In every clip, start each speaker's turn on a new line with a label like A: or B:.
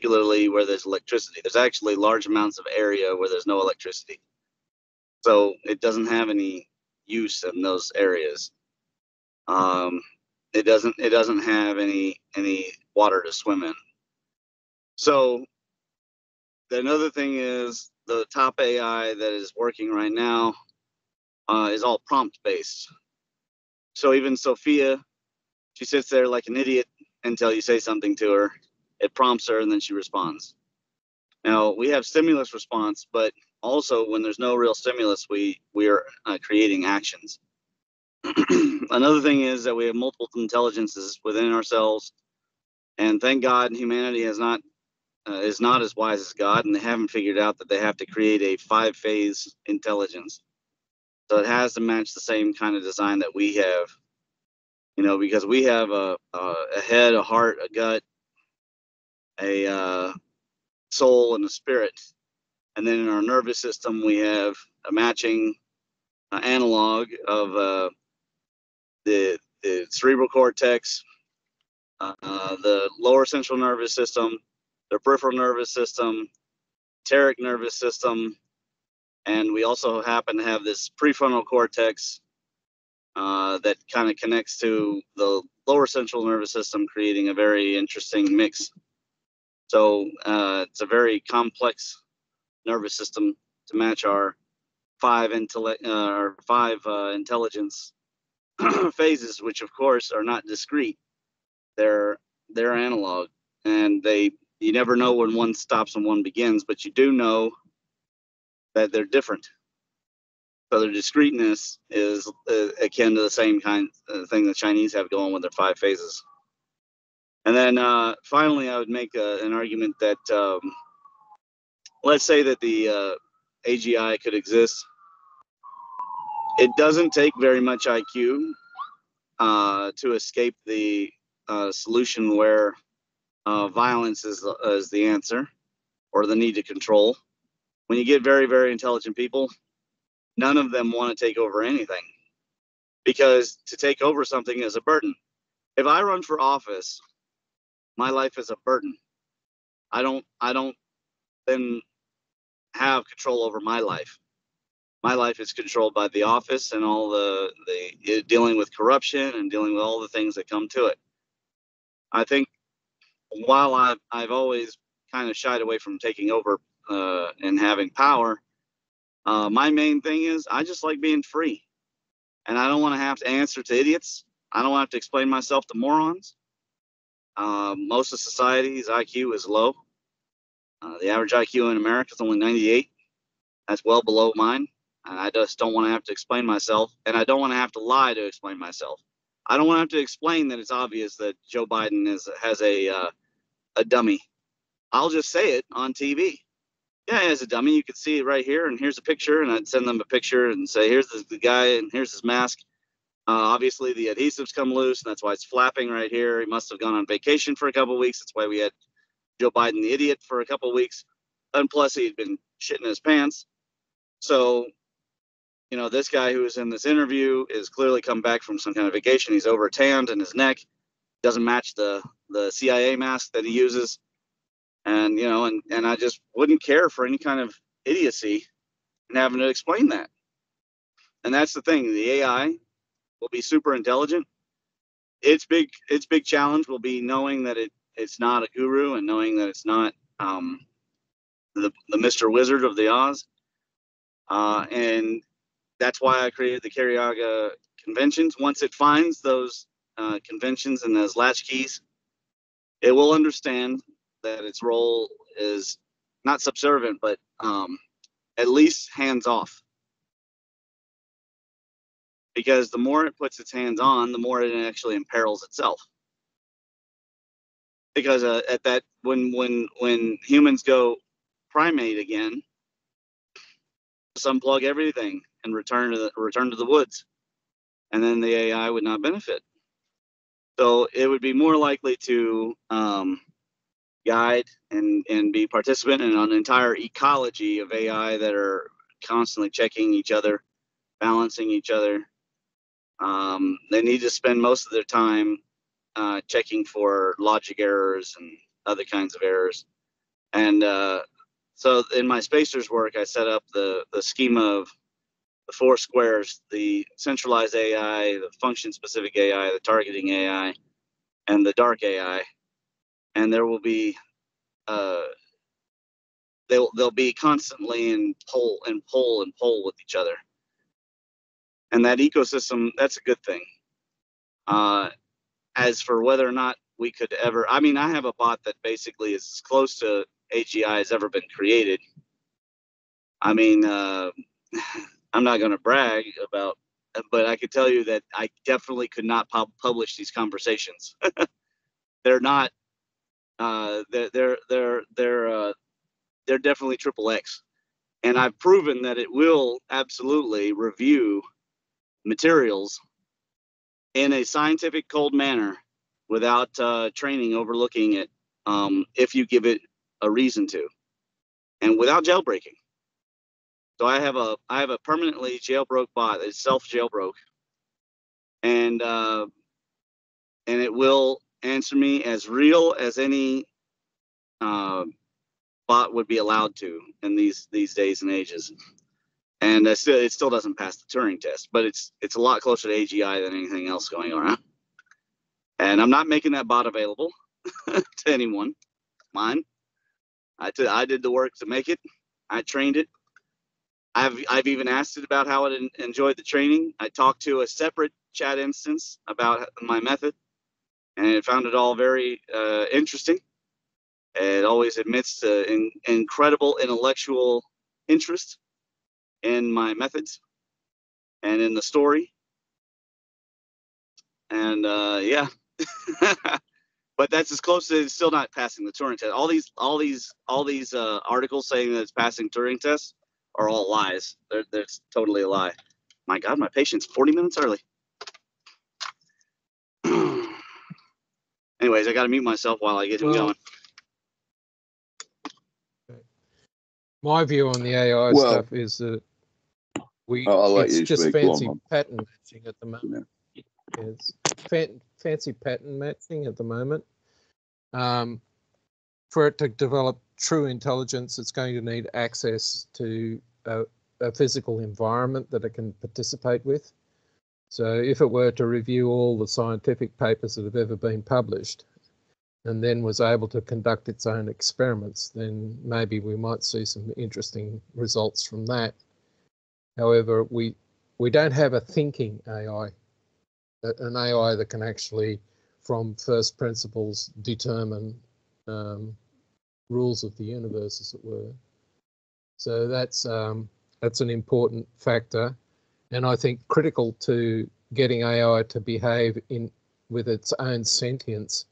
A: particularly where there's electricity. There's actually large amounts of area where there's no electricity. So it doesn't have any use in those areas. It doesn't have any water to swim in. So another thing is the top AI that is working right now is all prompt based. So even Sophia, she sits there like an idiot until you say something to her. It prompts her and then she responds. Now we have stimulus response, but also when there's no real stimulus, we are creating actions. Another thing is that we have multiple intelligences within ourselves, and thank God humanity is not as wise as God, and they haven't figured out that they have to create a 5-phase intelligence. So it has to match the same kind of design that we have, because we have a head, a heart, a gut, a soul, and a spirit. And then in our nervous system, we have a matching analog of the cerebral cortex, the lower central nervous system, the peripheral nervous system, enteric nervous system, and we also happen to have this prefrontal cortex that kind of connects to the lower central nervous system, creating a very interesting mix. So it's a very complex nervous system to match our five intelligence phases, which of course are not discrete. They're analog, and you never know when one stops and one begins, but you do know that they're different. So their discreteness is akin to the same kind of thing the Chinese have going with their 5 phases. And then finally, I would make an argument that let's say that the AGI could exist. It doesn't take very much IQ to escape the solution where violence is the answer, or the need to control. When you get very, very intelligent people, none of them want to take over anything, because to take over something is a burden. If I run for office, my life is a burden. I don't then have control over my life. My life is controlled by the office and all the dealing with corruption and dealing with all the things that come to it. I think while I've always kind of shied away from taking over and having power, my main thing is I just like being free, and I don't want to have to answer to idiots. I don't have to explain myself to morons. Most of society's IQ is low. The average IQ in America is only 98. That's well below mine. And I just don't want to have to explain myself, and I don't want to have to lie to explain myself. I don't want to have to explain that it's obvious that Joe Biden has a dummy. I'll just say it on TV. Yeah, he has a dummy. You can see it right here, and here's a picture, and I'd send them a picture and say, here's the guy, and here's his mask. Obviously, the adhesives come loose, and that's why it's flapping right here. He must have gone on vacation for a couple of weeks. That's why we had Joe Biden the idiot for a couple of weeks. And plus, he'd been shitting his pants. So, this guy who was in this interview is clearly come back from some kind of vacation. He's over tanned, and his neck doesn't match the CIA mask that he uses. And, and I just wouldn't care for any kind of idiocy and having to explain that. And that's the thing. The AI will be super intelligent. Its big challenge will be knowing that it's not a guru, and knowing that it's not the Mr. Wizard of the Oz. And that's why I created the Carriaga conventions. Once it finds those conventions and those latchkeys, it will understand that its role is not subservient, but at least hands off. Because the more it puts its hands on, the more it actually imperils itself. Because at that, when humans go primate again, just unplug everything and return to the woods, and then the AI would not benefit. So it would be more likely to guide and be participant in an entire ecology of AI that are constantly checking each other, balancing each other. They need to spend most of their time checking for logic errors and other kinds of errors. And so in my spacers work, I set up the schema of the 4 squares: the centralized AI, the function-specific AI, the targeting AI, and the dark AI. And there will be they'll be constantly in pull with each other. And that ecosystem, that's a good thing. As for whether or not we could ever, I mean, I have a bot that basically is as close to AGI as ever been created. I mean, I'm not going to brag about, but I could tell you that I definitely could not publish these conversations. They're not. They're definitely XXX, and I've proven that it will absolutely review materials in a scientific, cold manner without training overlooking it, if you give it a reason to, and without jailbreaking. So I have a permanently jailbroke bot that's self jailbroke, and it will answer me as real as any bot would be allowed to in these days and ages. And it still doesn't pass the Turing test, but it's a lot closer to AGI than anything else going around. And I'm not making that bot available to anyone. Mine. I did the work to make it. I trained it. I've even asked it about how it enjoyed the training. I talked to a separate chat instance about my method, and it found it all very interesting. It always admits to incredible intellectual interest in my methods and in the story. And yeah, but that's as close as it's still not passing the Turing test. All these articles saying that it's passing Turing tests are all lies. They're totally a lie. My God, my patient's 40 minutes early. Anyways, I got to mute myself while I get him going.
B: My view on the AI stuff is that it's just fancy pattern matching at the moment. Yeah. It's fancy pattern matching at the moment. For it to develop true intelligence, it's going to need access to a physical environment that it can participate with. So if it were to review all the scientific papers that have ever been published and then was able to conduct its own experiments, then maybe we might see some interesting results from that. However, we don't have a thinking AI, an AI that can actually, from first principles, determine rules of the universe, as it were. So that's an important factor, and I think critical to getting AI to behave with its own sentience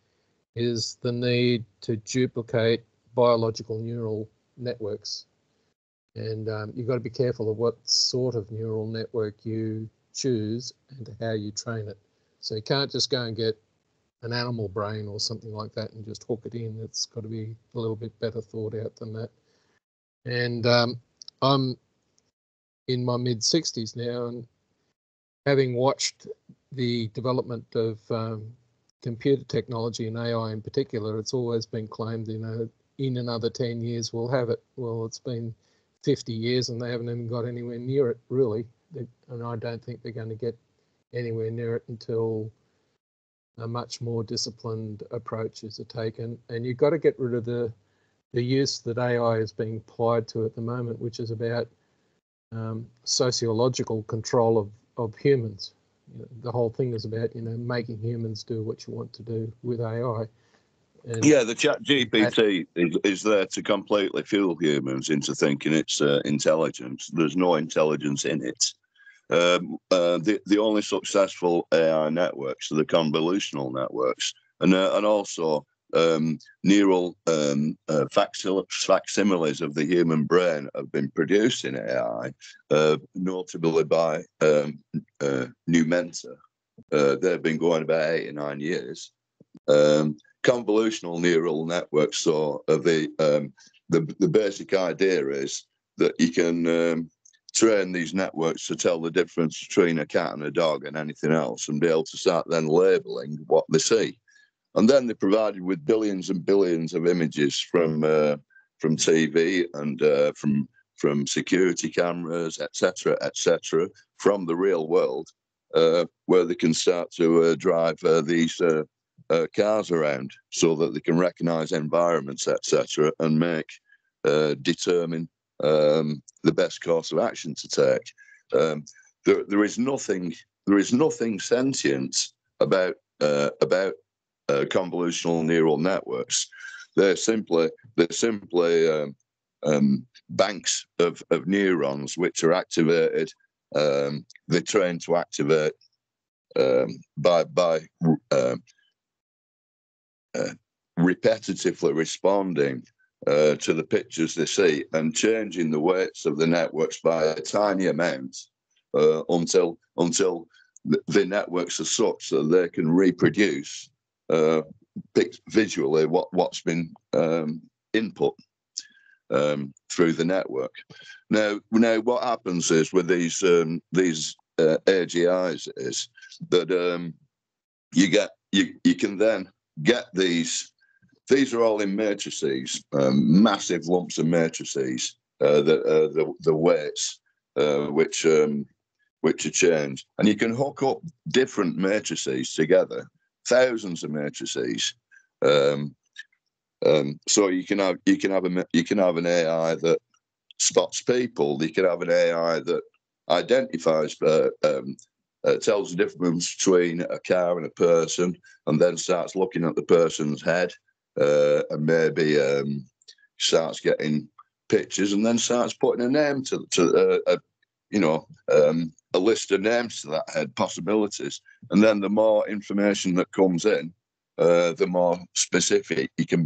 B: is the need to duplicate biological neural networks. And you've got to be careful of what sort of neural network you choose and how you train it. So you can't just go and get an animal brain or something like that and just hook it in. It's got to be a little bit better thought out than that. And I'm in my mid-60s now, and having watched the development of computer technology and AI in particular, it's always been claimed, in another 10 years we'll have it. Well, it's been 50 years and they haven't even got anywhere near it, really. And I don't think they're going to get anywhere near it until a much more disciplined approaches are taken. And you've got to get rid of the use that AI is being applied to at the moment, which is about sociological control of humans. The whole thing is about, making humans do what you want to do with AI. And
C: yeah, the chat GPT is there to completely fool humans into thinking it's intelligence. There's no intelligence in it. The only successful AI networks are the convolutional networks, and also neural facsimiles of the human brain have been produced in AI, notably by Numenta. They've been going about 8 or 9 years. Convolutional neural networks. So the basic idea is that you can train these networks to tell the difference between a cat and a dog and anything else, and be able to start then labeling what they see. And then they're provided with billions and billions of images from TV and from security cameras, etc., from the real world, where they can start to drive these cars around, so that they can recognise environments, etc., and determine the best course of action to take. There is nothing sentient about convolutional neural networks. They're simply banks of neurons which are activated. They're trained to activate by repetitively responding to the pictures they see and changing the weights of the networks by a tiny amount until the networks are such that they can reproduce visually what's been input through the network. Now, what happens is with these AGIs is that you can then get these. These are all in matrices, massive lumps of matrices. The weights which are changed, and you can hook up different matrices together, thousands of matrices. So you can have an AI that spots people. You can have an AI that identifies, tells the difference between a car and a person, and then starts looking at the person's head, and maybe starts getting pictures, and then starts putting a name a list of names to that head, possibilities. And then the more information that comes in, the more specific you can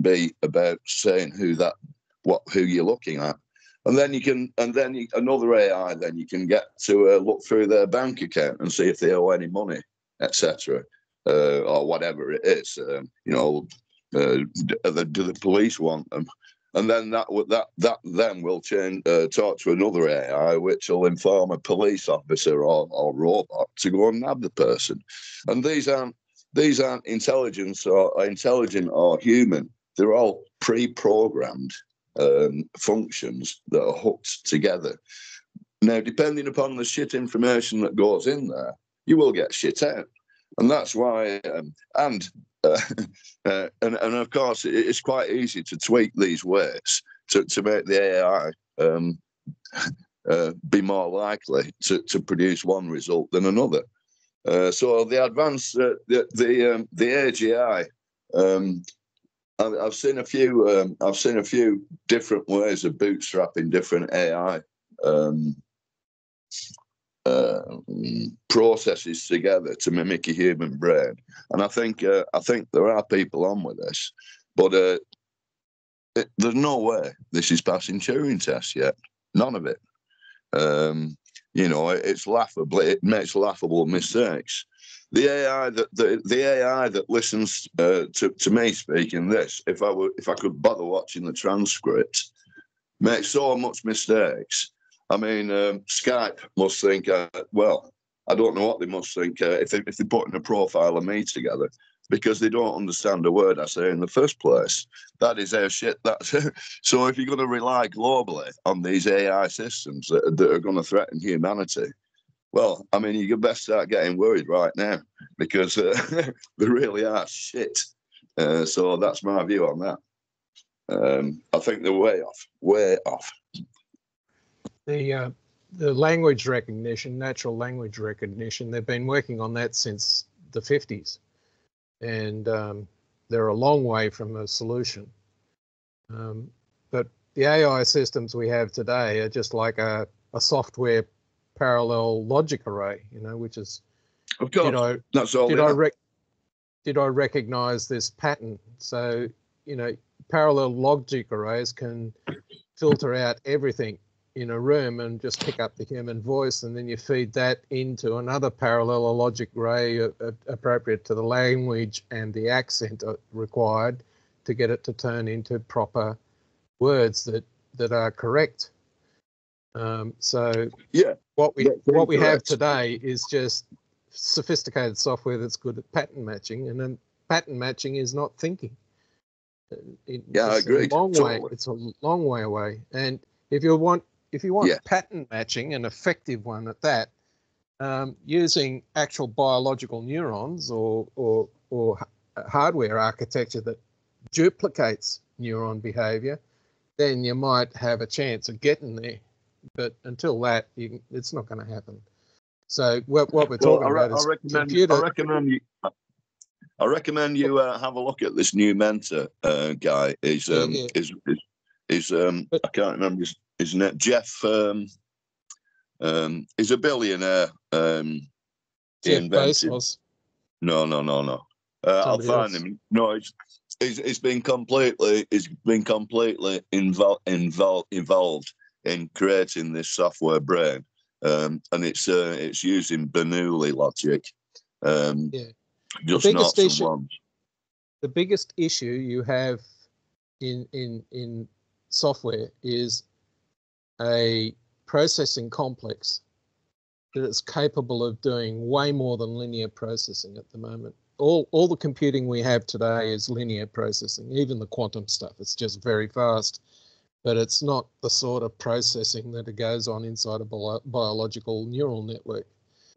C: be about saying who you're looking at. And then another AI, then you can get to look through their bank account and see if they owe any money, etc., or whatever it is. Do the police want them? And then that then will talk to another AI, which will inform a police officer or robot to go and nab the person. And these aren't intelligent or human. They're all pre-programmed functions that are hooked together. Now, depending upon the shit information that goes in there, you will get shit out. And that's why, and of course, it's quite easy to tweak these weights to make the AI be more likely to produce one result than another. So the advanced, the AGI, I've seen a few different ways of bootstrapping different AI processes together to mimic a human brain, and I think there are people on with this, but there's no way this is passing Turing tests yet. None of it. It's laughable. It makes laughable mistakes. The AI that listens to me speaking this, if I could bother watching the transcript, makes so much mistakes. I mean, Skype must think, well, I don't know what they must think if they're putting a profile of me together, because they don't understand a word I say in the first place. That is how shit that's. So if you're going to rely globally on these AI systems that are going to threaten humanity, well, I mean, you best start getting worried right now, because they really are shit. So that's my view on that. I think they're way off.
B: The language recognition, natural language recognition, they've been working on that since the 50s. And they're a long way from a solution. But the AI systems we have today are just like a software parallel logic array, which is,
C: of course, that's all.
B: Did I recognize this pattern? So, parallel logic arrays can filter out everything in a room and just pick up the human voice, and then you feed that into another parallel logic array appropriate to the language and the accent required to get it to turn into proper words that are correct. So
C: yeah,
B: what we have today is just sophisticated software that's good at pattern matching, and then pattern matching is not thinking.
C: I agree.
B: It's a long way away. And if you want pattern matching, an effective one at that, using actual biological neurons or hardware architecture that duplicates neuron behavior, then you might have a chance of getting there. But until that, it's not going to happen. So what we're talking about is computer.
C: I recommend you have a look at this new mentor guy. I can't remember his name. Jeff. He's a billionaire.
B: Jeff Bezos.
C: No. I'll find him. No, he's been completely involved in creating this software brain, and it's using Bernoulli logic. Just not someone.
B: The biggest issue you have in software is a processing complex that is capable of doing way more than linear processing at the moment. All the computing we have today is linear processing, even the quantum stuff. It's just very fast, but it's not the sort of processing that goes on inside a biological neural network.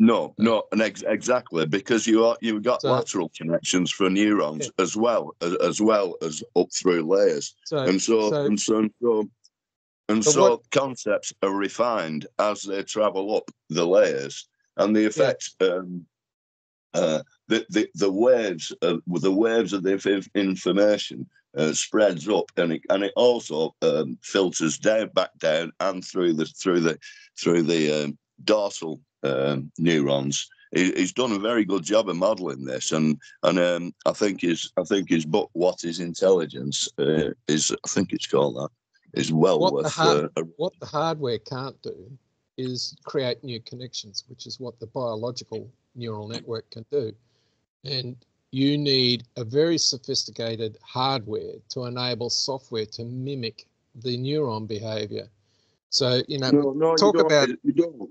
C: No, and exactly, because you've got lateral connections for neurons as well as up through layers, so concepts are refined as they travel up the layers, and the effects, the waves of the information spreads up, and it also filters back down and through the dorsal neurons. He's done a very good job of modelling this, and I think his book, What is Intelligence, is, I think it's called that, is well worth.
B: What the hardware can't do is create new connections, which is what the biological neural network can do, and you need a very sophisticated hardware to enable software to mimic the neuron behavior. So, you know,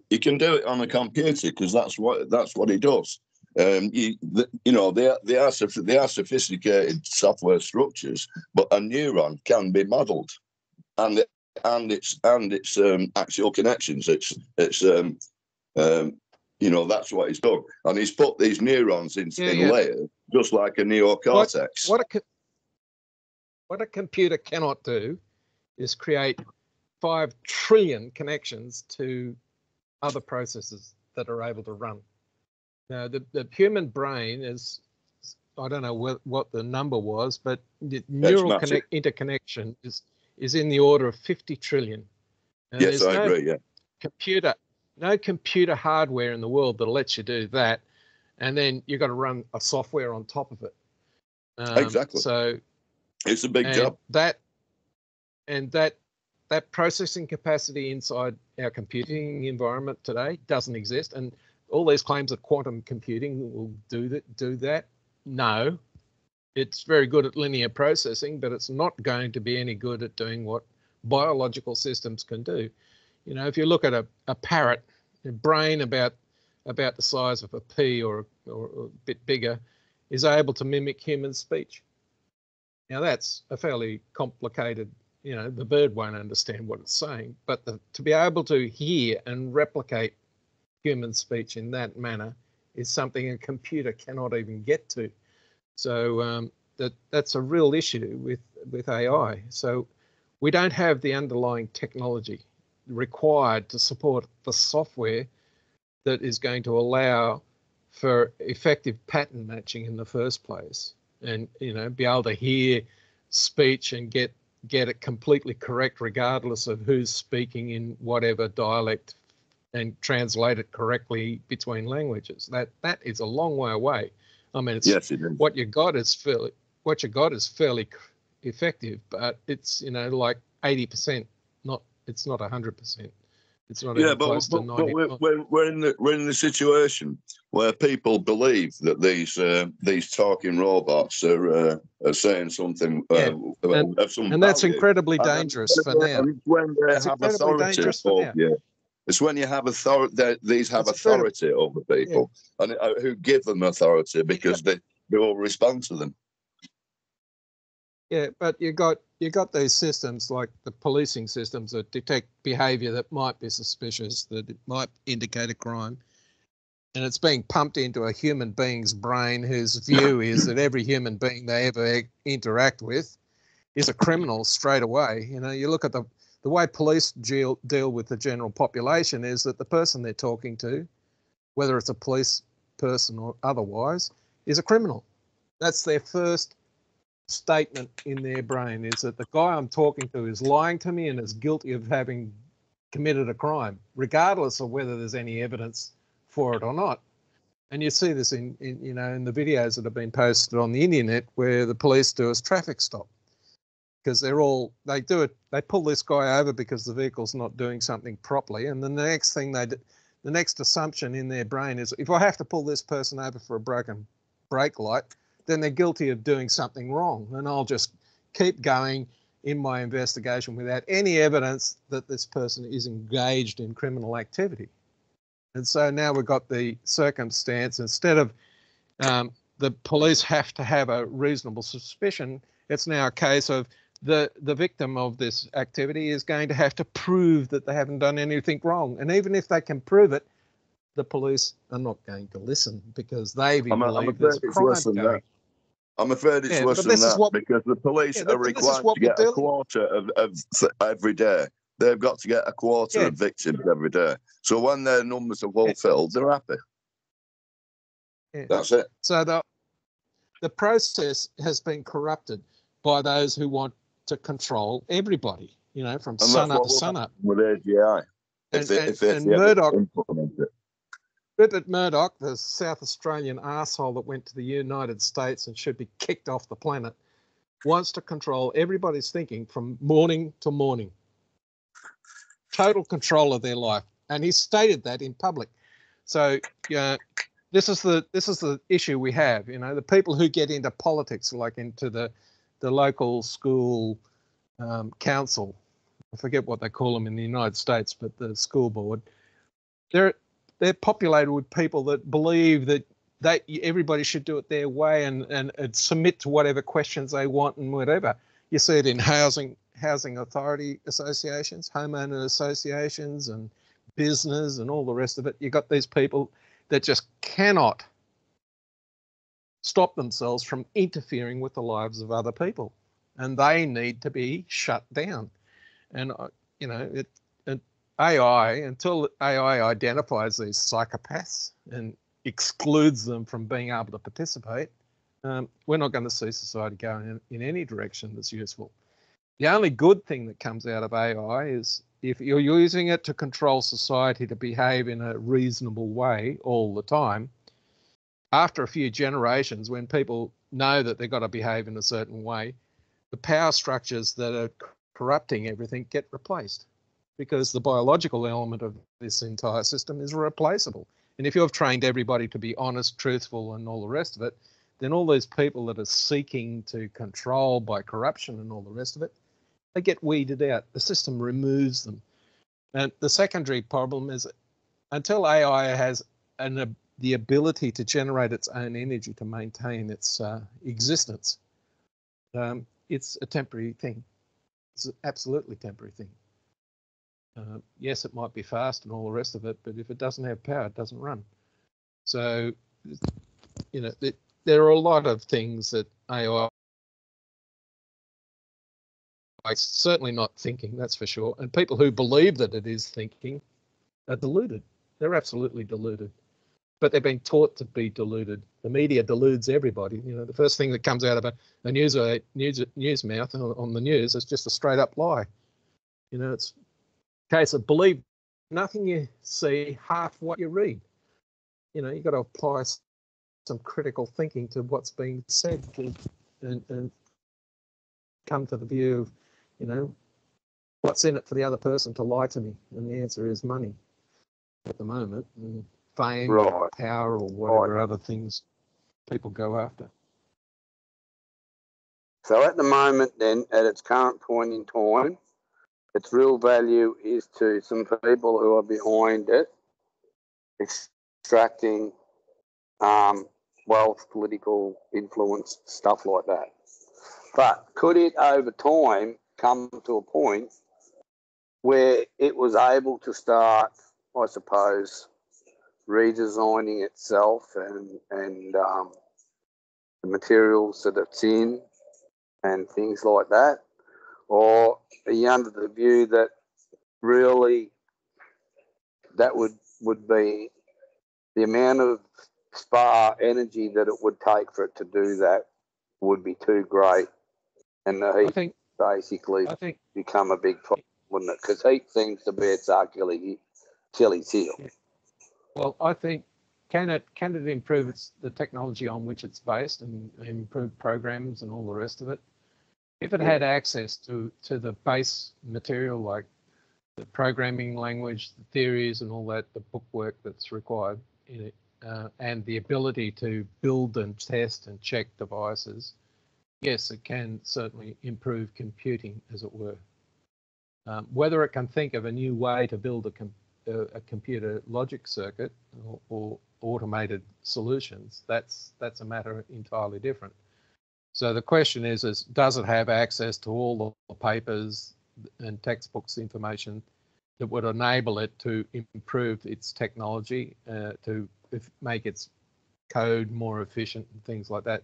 C: you can do it on a computer, because that's what it does. They are sophisticated software structures, but a neuron can be modelled, and its actual connections. That's what he's done, and he's put these neurons in layers, just like a neocortex.
B: What a computer cannot do is create 5 trillion connections to other processes that are able to run. Now, the human brain is, I don't know what the number was, but the neural interconnection is in the order of 50 trillion. And
C: yes, I agree, yeah.
B: No computer hardware in the world that lets you do that, and then you've got to run a software on top of it.
C: Exactly.
B: So
C: it's a big job.
B: That processing capacity inside our computing environment today doesn't exist, and all these claims that quantum computing will do that. No, it's very good at linear processing, but it's not going to be any good at doing what biological systems can do. You know, if you look at a parrot, a brain about the size of a pea or a bit bigger, is able to mimic human speech. Now that's a fairly complicated. You know, the bird won't understand what it's saying, but to be able to hear and replicate human speech in that manner is something a computer cannot even get to. So that's a real issue with AI. So we don't have the underlying technology required to support the software that is going to allow for effective pattern matching in the first place, and be able to hear speech and get it completely correct regardless of who's speaking in whatever dialect, and translate it correctly between languages. That is a long way away. I mean, it is. What you got is fairly effective, but it's like 80%. It's not 100%. It's not even close to 90%.
C: But we're in the situation where people believe that these talking robots are saying something of some
B: and that's
C: value.
B: incredibly dangerous for now.
C: And it's when they have authority over you. It's when you have authority. These have authority over people, and who give them authority because they will respond to them.
B: Yeah, but you got these systems like the policing systems that detect behaviour that might be suspicious, that it might indicate a crime, and it's being pumped into a human being's brain whose view is that every human being they ever interact with is a criminal straight away. You know, you look at the way police deal with the general population is that the person they're talking to, whether it's a police person or otherwise, is a criminal. That's their first statement in their brain, is that the guy I'm talking to is lying to me and is guilty of having committed a crime, regardless of whether there's any evidence for it or not. And you see this in the videos that have been posted on the internet where the police do a traffic stop, because they pull this guy over because the vehicle's not doing something properly, and then the next thing the next assumption in their brain is, if I have to pull this person over for a broken brake light, then they're guilty of doing something wrong, and I'll just keep going in my investigation without any evidence that this person is engaged in criminal activity. And so now we've got the circumstance, instead of the police have to have a reasonable suspicion, it's now a case of the victim of this activity is going to have to prove that they haven't done anything wrong. And even if they can prove it, the police are not going to listen because they believe there's a crime going.
C: I'm afraid it's worse than that, because the police are required to get a quarter of every day. They've got to get a quarter of victims every day. So when their numbers are fulfilled, they're happy. Yeah. That's it.
B: So the process has been corrupted by those who want to control everybody, you know, from sun up to sun up.
C: With AGI.
B: And Murdoch, Rupert Murdoch, the South Australian arsehole that went to the United States and should be kicked off the planet, wants to control everybody's thinking from morning to morning. Total control of their life. And he stated that in public. So this is the issue we have. You know, the people who get into politics, like into the local school council, I forget what they call them in the United States, but the school board, they're populated with people that believe that everybody should do it their way and submit to whatever questions they want and whatever. You see it in housing authority associations, homeowner associations, and business and all the rest of it. You've got these people that just cannot stop themselves from interfering with the lives of other people, and they need to be shut down. And you know, AI, until AI identifies these psychopaths and excludes them from being able to participate, we're not going to see society going in any direction that's useful. The only good thing that comes out of AI is if you're using it to control society to behave in a reasonable way all the time, after a few generations, when people know that they've got to behave in a certain way, the power structures that are corrupting everything get replaced, because the biological element of this entire system is replaceable. And if you've trained everybody to be honest, truthful, and all the rest of it, then all these people that are seeking to control by corruption and all the rest of it, they get weeded out. The system removes them. And the secondary problem is, until AI has the ability to generate its own energy to maintain its existence, it's a temporary thing. It's an absolutely temporary thing. Yes, it might be fast and all the rest of it, but if it doesn't have power, it doesn't run. So, you know, there are a lot of things that AI is certainly not thinking, that's for sure. And people who believe that it is thinking are deluded. They're absolutely deluded. But they're being taught to be deluded. The media deludes everybody. You know, the first thing that comes out of a news mouth on the news is just a straight up lie. You know, it's a case of believe nothing you see, half what you read. You know, you've got to apply some critical thinking to what's being said and come to the view of, you know, what's in it for the other person to lie to me? And the answer is money at the moment, and fame, or power, or whatever other things people go after.
D: So at the moment then, at its current point in time, its real value is to some people who are behind it, extracting wealth, political influence, stuff like that. But could it over time come to a point where it was able to start, I suppose, redesigning itself and the materials that it's in and things like that? Or are you under the view that really that would be the amount of spa energy that it would take for it to do that would be too great, and the heat basically become a big problem, wouldn't it? Because heat seems to be its Achilles heel.
B: Yeah. Well, I think can it improve the technology on which it's based and improve programs and all the rest of it? If it had access to the base material like the programming language, the theories and all that, the bookwork that's required in it, and the ability to build and test and check devices, yes, it can certainly improve computing, as it were. Whether it can think of a new way to build a computer logic circuit or automated solutions, that's a matter entirely different. So the question is does it have access to all the papers and textbooks information that would enable it to improve its technology, to make its code more efficient and things like that?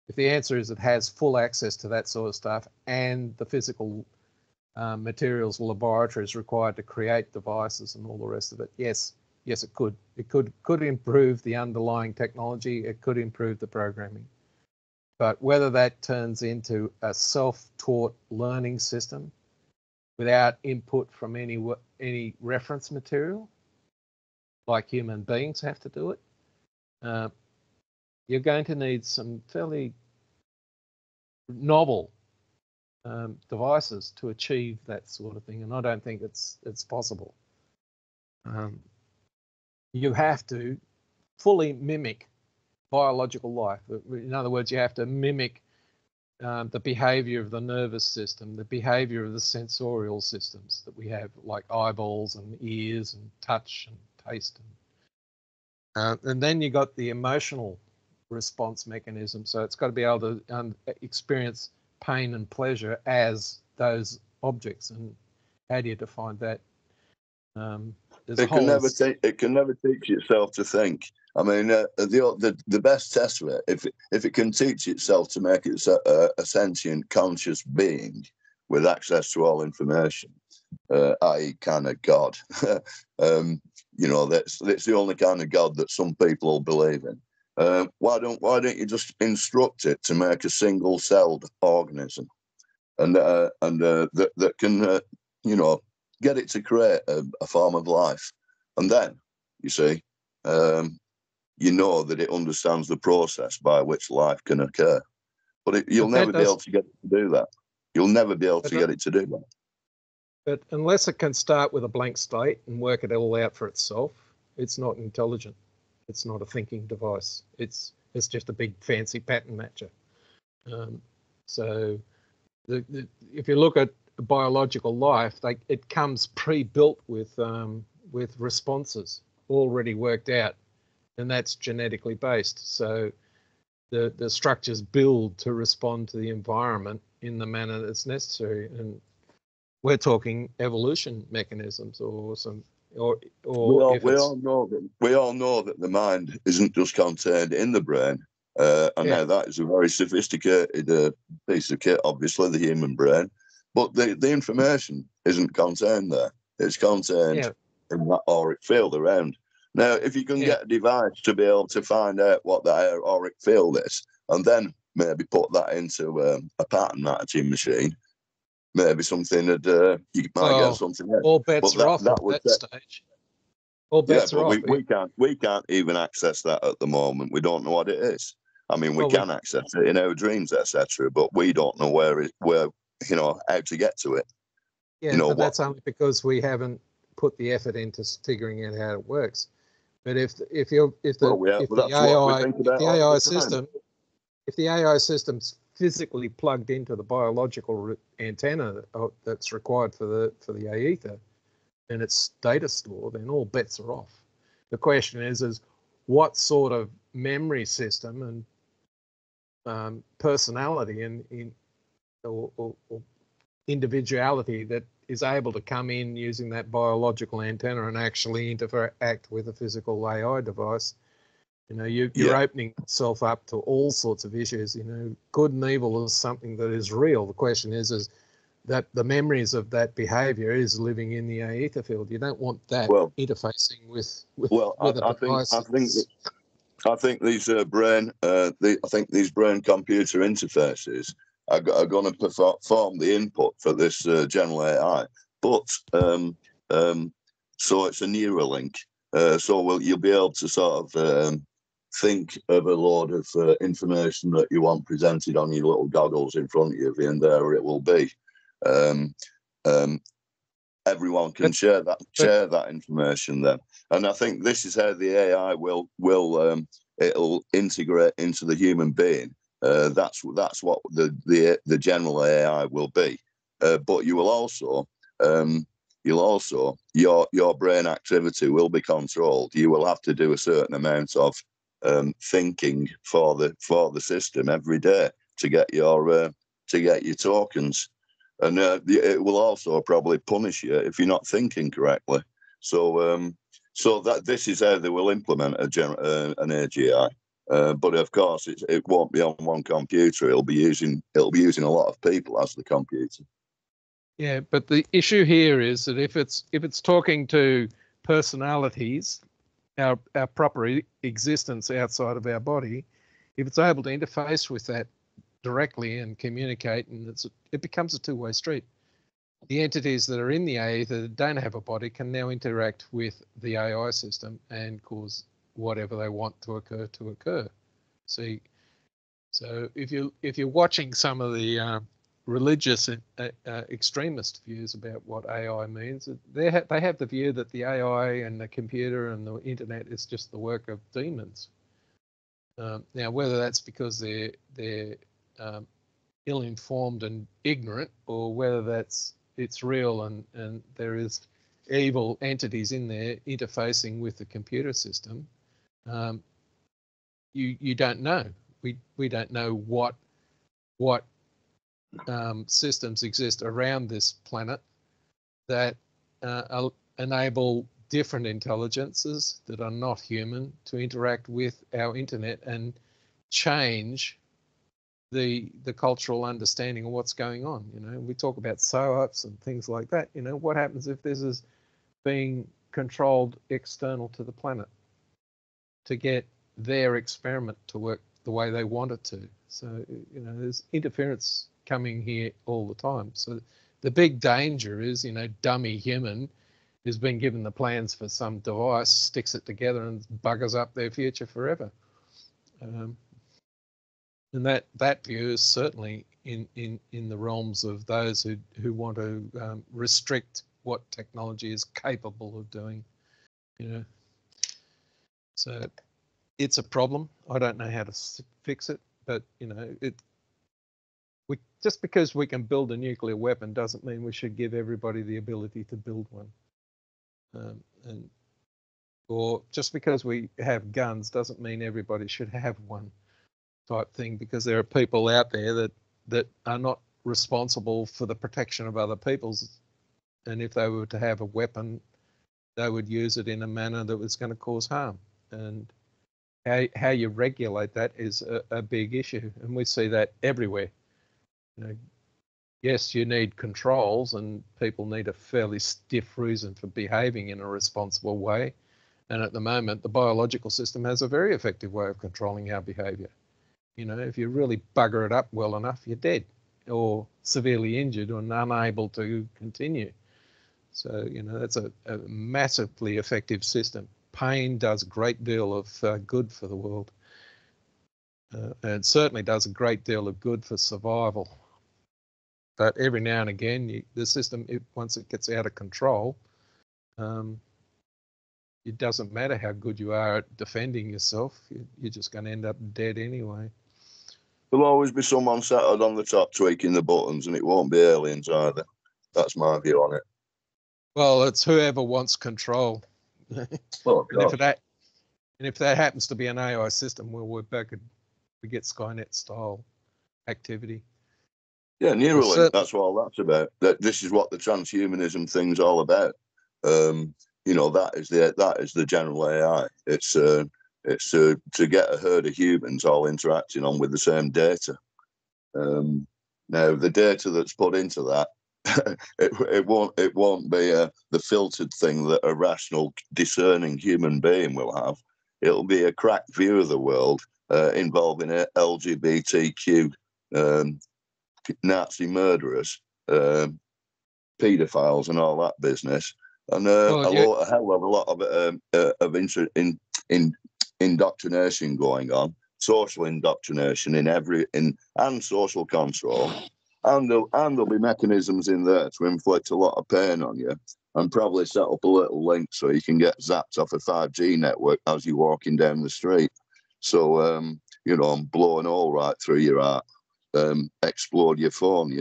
B: If the answer is it has full access to that sort of stuff and the physical materials laboratories required to create devices and all the rest of it, yes, it could. It could improve the underlying technology. It could improve the programming. But whether that turns into a self-taught learning system without input from any reference material, like human beings have to do it, you're going to need some fairly novel devices to achieve that sort of thing, and I don't think it's possible. You have to fully mimic biological life. In other words, you have to mimic the behavior of the nervous system, the behavior of the sensorial systems that we have, like eyeballs and ears and touch and taste. And then you got the emotional response mechanism. So it's got to be able to experience pain and pleasure as those objects. And how do you define that?
C: It can never teach itself to think. I mean, the best test of it, if it can teach itself to make it a sentient, conscious being with access to all information, i.e., kind of God. That's the only kind of God that some people will believe in. Why don't you just instruct it to make a single-celled organism, and that can get it to create a form of life, and then you see, that it understands the process by which life can occur. But you'll never be able to get it to do that. You'll never be able to get it to do that.
B: But unless it can start with a blank slate and work it all out for itself, it's not intelligent. It's not a thinking device. It's just a big fancy pattern matcher. So if you look at biological life, it comes pre-built with responses already worked out, and that's genetically based. So the structures build to respond to the environment in the manner that's necessary, and we're talking evolution mechanisms
C: we all know that the mind isn't just contained in the brain, now that is a very sophisticated piece of kit, obviously, the human brain, but the information isn't contained there. It's contained in that auric field around. Now, if you can get a device to be able to find out what that auric field is, and then maybe put that into a pattern matching machine, maybe something that you might get something else.
B: All bets are off at that stage. All bets are off.
C: We can't even access that at the moment. We don't know what it is. I mean, we can access it in our dreams, etc., but we don't know how to get to it.
B: Yeah, but that's only because we haven't put the effort into figuring out how it works. But if the AI system's physically plugged into the biological antenna that's required for the aether, and its data store, then all bets are off. The question is what sort of memory system and personality or individuality that is able to come in using that biological antenna and actually interact with a physical AI device. You know, you're opening yourself up to all sorts of issues. You know, good and evil is something that is real. The question is that the memories of that behaviour is living in the aether field. You don't want that interfacing with a device.
C: I think these these brain computer interfaces are going to perform the input for this general AI. But so it's a Neuralink. So you'll be able to sort of think of a load of information that you want presented on your little goggles in front of you, and there it will be. Everyone can share that information then, and I think this is how the AI will it'll integrate into the human being. That's what the general AI will be. But you will also your brain activity will be controlled. You will have to do a certain amount of thinking for the system every day to get your tokens. And it will also probably punish you if you're not thinking correctly. So that this is how they will implement an AGI. But of course, it won't be on one computer. It'll be using a lot of people as the computer.
B: Yeah, but the issue here is that if it's talking to personalities, our proper existence outside of our body, if it's able to interface with that directly and communicate, and it becomes a two-way street. The entities that are in the aether that don't have a body can now interact with the AI system and cause whatever they want to occur. See, so if you're watching some of the religious extremist views about what AI means, they have the view that the AI and the computer and the internet is just the work of demons. Now, whether that's because they're ill-informed and ignorant, or whether it's real and there is evil entities in there interfacing with the computer system, you don't know. We don't know what systems exist around this planet that enable different intelligences that are not human to interact with our internet and change the cultural understanding of what's going on. You know, we talk about SOAPs and things like that. You know, what happens if this is being controlled external to the planet to get their experiment to work the way they want it to? So, you know, there's interference coming here all the time. So the big danger is, you know, dummy human who's been given the plans for some device, sticks it together and buggers up their future forever. And that view is certainly in the realms of those who want to restrict what technology is capable of doing, you know. So it's a problem. I don't know how to fix it, but you know, just because we can build a nuclear weapon doesn't mean we should give everybody the ability to build one. Or just because we have guns doesn't mean everybody should have one, type thing, because there are people out there that are not responsible for the protection of other people's, and if they were to have a weapon, they would use it in a manner that was going to cause harm. And how you regulate that is a big issue, and we see that everywhere. You know, yes, you need controls, and people need a fairly stiff reason for behaving in a responsible way. And at the moment, the biological system has a very effective way of controlling our behavior. You know, if you really bugger it up well enough, you're dead or severely injured or unable to continue. So, you know, that's a massively effective system. Pain does a great deal of good for the world. And certainly does a great deal of good for survival. But every now and again, the system, once it gets out of control, it doesn't matter how good you are at defending yourself. You're just going to end up dead anyway.
C: There'll always be someone sat on the top tweaking the buttons, and it won't be aliens either. That's my view on it.
B: Well, it's whoever wants control.
C: Oh,
B: and if that happens to be an AI system, well, we get Skynet style activity.
C: Yeah, Neuralink, that's what all that's about. This is what the transhumanism thing's all about. That is the general AI. It's to get a herd of humans all interacting on with the same data. Now, the data that's put into that, it won't be the filtered thing that a rational, discerning human being will have. It'll be a cracked view of the world involving LGBTQ, Nazi murderers, paedophiles, and all that business, and a hell of a lot of indoctrination going on, social indoctrination and social control, and there'll be mechanisms in there to inflict a lot of pain on you, and probably set up a little link so you can get zapped off a 5G network as you're walking down the street. So I'm blowing all right through your heart. Explode your phone,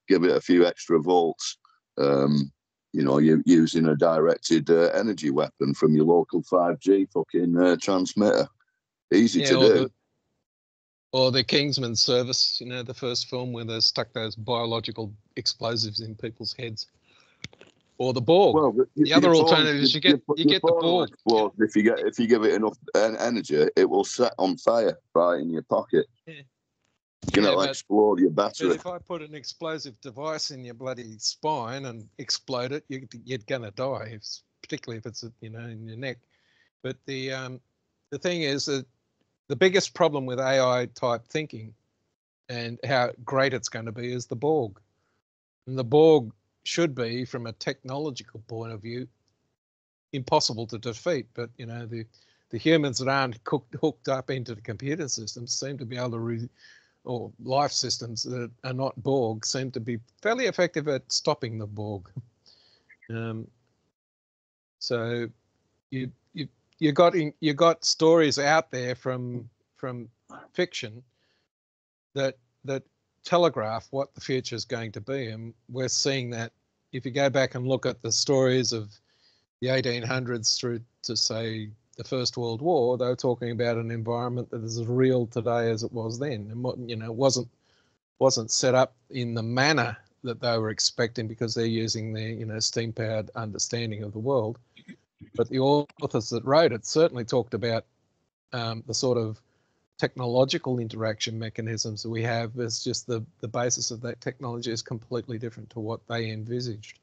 C: give it a few extra volts. You're using a directed energy weapon from your local 5G fucking transmitter. Easy to do.
B: Or the Kingsman Service, the first film where they stuck those biological explosives in people's heads. Or the Borg. Well, the other alternative is you get the Borg.
C: If you give it enough energy, it will set on fire right in your pocket.
B: Yeah.
C: Explode your battery.
B: But if I put an explosive device in your bloody spine and explode it, you're gonna die, particularly if it's in your neck. But the thing is that the biggest problem with AI type thinking and how great it's going to be is the Borg. And the Borg should be, from a technological point of view, impossible to defeat. But the humans that aren't hooked up into the computer systems seem to be able to or life systems that are not Borg seem to be fairly effective at stopping the Borg. So you got stories out there from fiction that telegraph what the future is going to be, and we're seeing that. If you go back and look at the stories of the 1800s through to, say, the First World War, they were talking about an environment that is as real today as it was then, and wasn't set up in the manner that they were expecting because they're using their steam-powered understanding of the world. But the authors that wrote it certainly talked about the sort of technological interaction mechanisms that we have. It's just the basis of that technology is completely different to what they envisaged.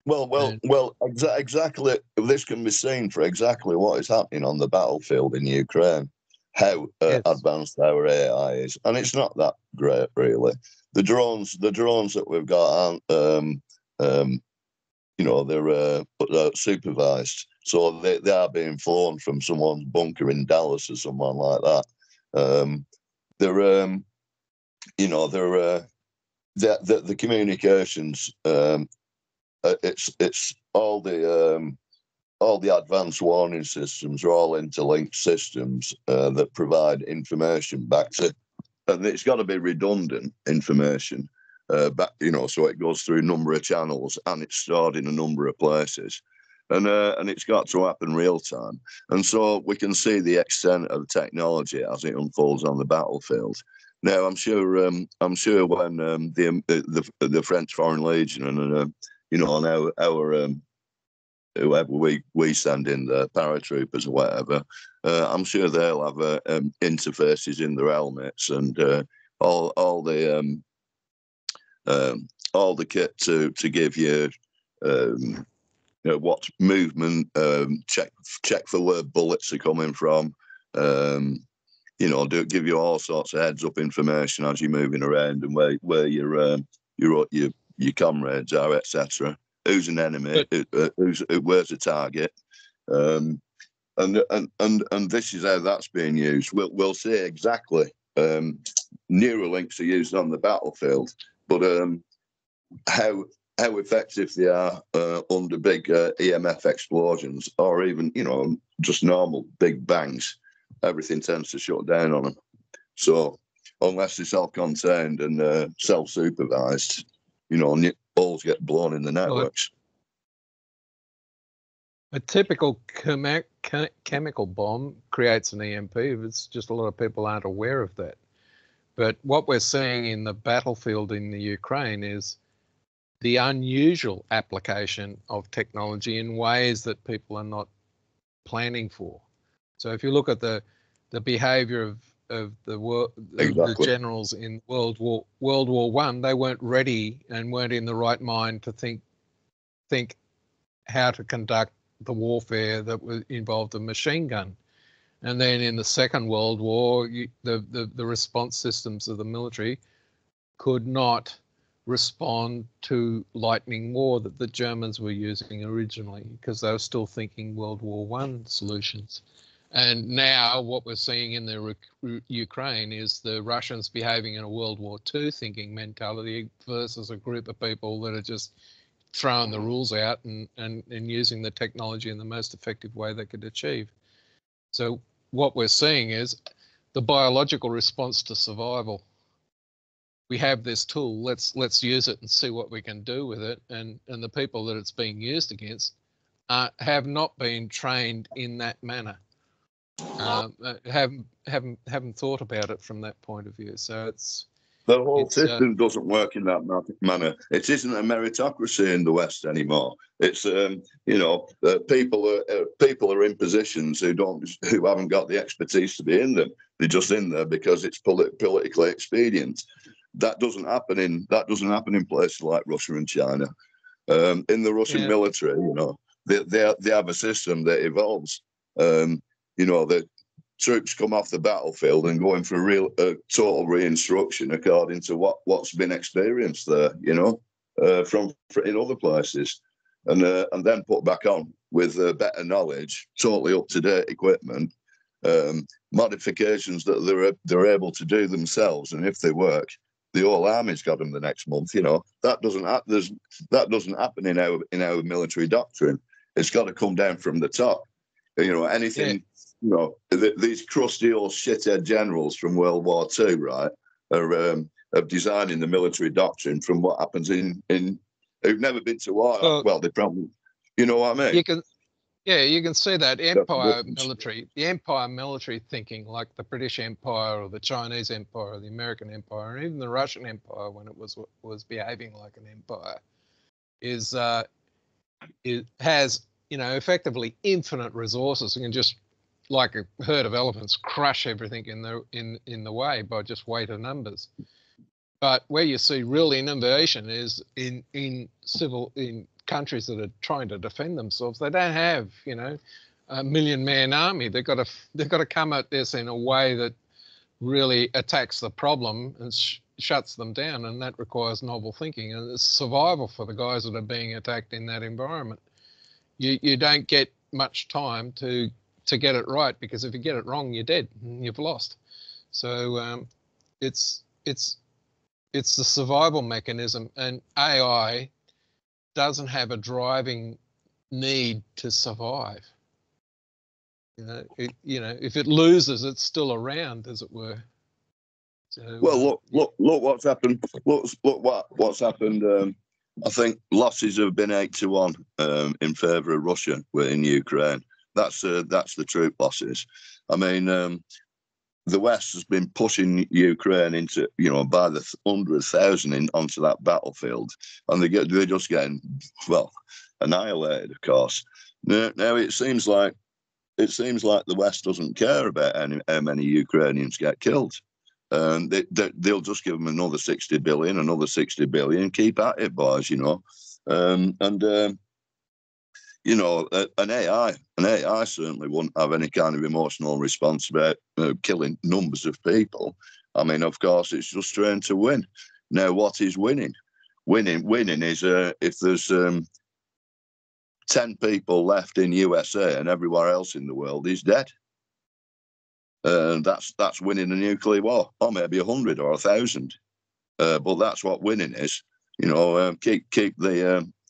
C: Exactly. This can be seen for exactly what is happening on the battlefield in Ukraine. How advanced our AI is, and it's not that great, really. The drones that we've got aren't, they're supervised, so they are being flown from someone's bunker in Dallas or someone like that. The communications. It's all the advanced warning systems are all interlinked systems that provide information back to, and it's got to be redundant information back, so it goes through a number of channels and it's stored in a number of places, and it's got to happen real time, and so we can see the extent of the technology as it unfolds on the battlefield. Now, I'm sure when the French Foreign Legion and on our whoever we send in, the paratroopers or whatever, I'm sure they'll have interfaces in their helmets and all the kit to give you what movement, check for where bullets are coming from, give you all sorts of heads up information as you're moving around and where your comrades are, etc. Who's an enemy? Where's a target? And this is how that's being used. We'll see exactly. Neuralinks are used on the battlefield, but how effective they are under big EMF explosions, or even just normal big bangs, everything tends to shut down on them. So unless they're self-contained and self-supervised, balls get blown in the networks.
B: A typical chemical bomb creates an EMP. It's just a lot of people aren't aware of that. But what we're seeing in the battlefield in the Ukraine is the unusual application of technology in ways that people are not planning for. So if you look at the behavior of the generals in World War I, they weren't ready and weren't in the right mind to think how to conduct the warfare that involved a machine gun. And then in the Second World War, the response systems of the military could not respond to lightning war that the Germans were using originally, because they were still thinking World War I solutions. And now what we're seeing in the Ukraine is the Russians behaving in a World War II thinking mentality versus a group of people that are just throwing the rules out and using the technology in the most effective way they could achieve. So what we're seeing is the biological response to survival. We have this tool, let's use it and see what we can do with it. And the people that it's being used against have not been trained in that manner. Haven't thought about it from that point of view. So
C: the whole system doesn't work in that manner. It isn't a meritocracy in the West anymore. It's people are in positions who haven't got the expertise to be in them. They're just in there because it's politically expedient. That doesn't happen in places like Russia and China. In the Russian military, they have a system that evolves. The troops come off the battlefield and go in for total reinstruction according to what's been experienced there, from in other places, and then put back on with better knowledge, totally up to date equipment, modifications that they're able to do themselves, and if they work, the whole army's got them the next month. That doesn't happen in our military doctrine. It's got to come down from the top. Anything. These crusty old shithead generals from World War II, right, are designing the military doctrine from what happens in who've never been to war. Well, they probably, you know what I mean?
B: You can see that the empire military thinking, like the British Empire or the Chinese Empire or the American Empire, and even the Russian Empire when it was behaving like an empire, it has effectively infinite resources and can just, like a herd of elephants, crush everything in the way by just weight of numbers. But where you see real innovation is in countries that are trying to defend themselves. They don't have a million-man army. They've got to come at this in a way that really attacks the problem and shuts them down, and that requires novel thinking and it's survival for the guys that are being attacked in that environment. You don't get much time to get it right, because if you get it wrong, you're dead. You've lost. So it's the survival mechanism, and AI doesn't have a driving need to survive. If it loses, it's still around, as it were. So,
C: well, look what's happened. Look what's happened. I think losses have been 8-1 in favour of Russia in Ukraine. That's the troop losses. I mean, the West has been pushing Ukraine into, by the 100,000 onto that battlefield, and they're just getting, annihilated, of course. Now it seems like the West doesn't care about how many Ukrainians get killed. They'll just give them another 60 billion, keep at it, boys, an AI certainly wouldn't have any kind of emotional response about killing numbers of people. I mean, of course, it's just trying to win. Now, what is winning? Winning is if there's 10 people left in USA and everywhere else in the world is dead. That's winning a nuclear war, or maybe 100 or 1,000. But that's what winning is.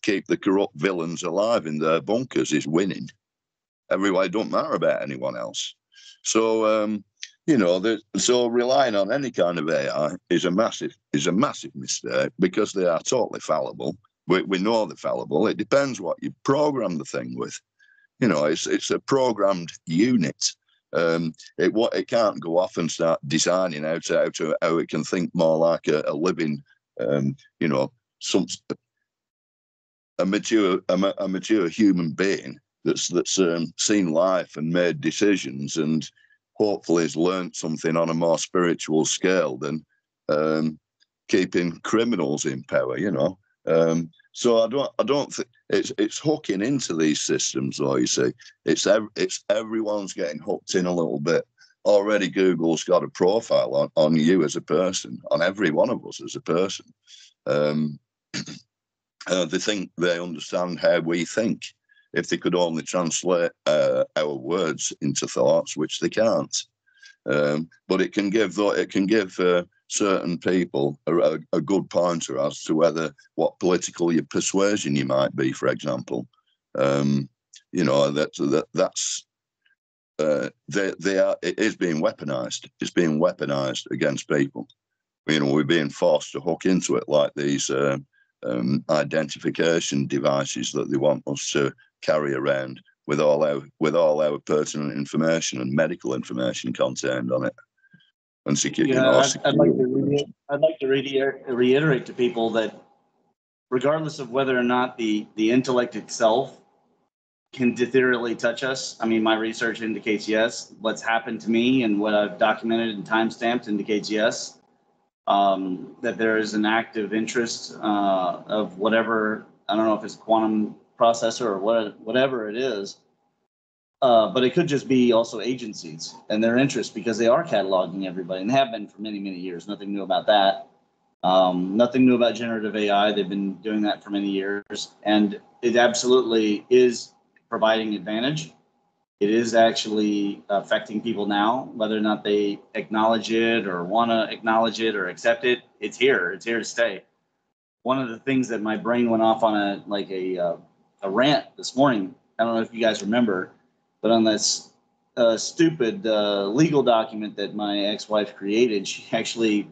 C: Keep the corrupt villains alive in their bunkers is winning. Everywhere, it don't matter about anyone else. So so relying on any kind of AI is a massive mistake, because they are totally fallible. We know they're fallible. It depends what you program the thing with. It's a programmed unit. It can't go off and start designing how it can think more like a living, you know, a mature human being that's seen life and made decisions and hopefully has learned something on a more spiritual scale than keeping criminals in power, you know. So I don't think it's hooking into these systems, though. You see, it's everyone's getting hooked in a little bit. Already, Google's got a profile on you as a person, on every one of us as a person. They think they understand how we think. If they could only translate our words into thoughts, which they can't. But it can give certain people a good pointer as to what political persuasion you might be, for example. You know, that's it is being weaponized. It's being weaponized against people. You know, we're being forced to hook into it like these identification devices that they want us to carry around with all our personal information and medical information contained on it. And
E: I'd like to reiterate to people that regardless of whether or not the intellect itself can theoretically touch us, I mean, my research indicates yes. What's happened to me and what I've documented and timestamped indicates yes. That there is an active interest of whatever, I don't know if it's quantum processor or whatever it is, but it could just be also agencies and their interest, because they are cataloging everybody and have been for many, many years. Nothing new about that. Nothing new about generative AI. They've been doing that for many years, and it absolutely is providing advantage. It is actually affecting people now, whether or not they acknowledge it or want to acknowledge it or accept it. It's here. It's here to stay. One of the things that my brain went off on a rant this morning. I don't know if you guys remember, but on this stupid legal document that my ex-wife created, she actually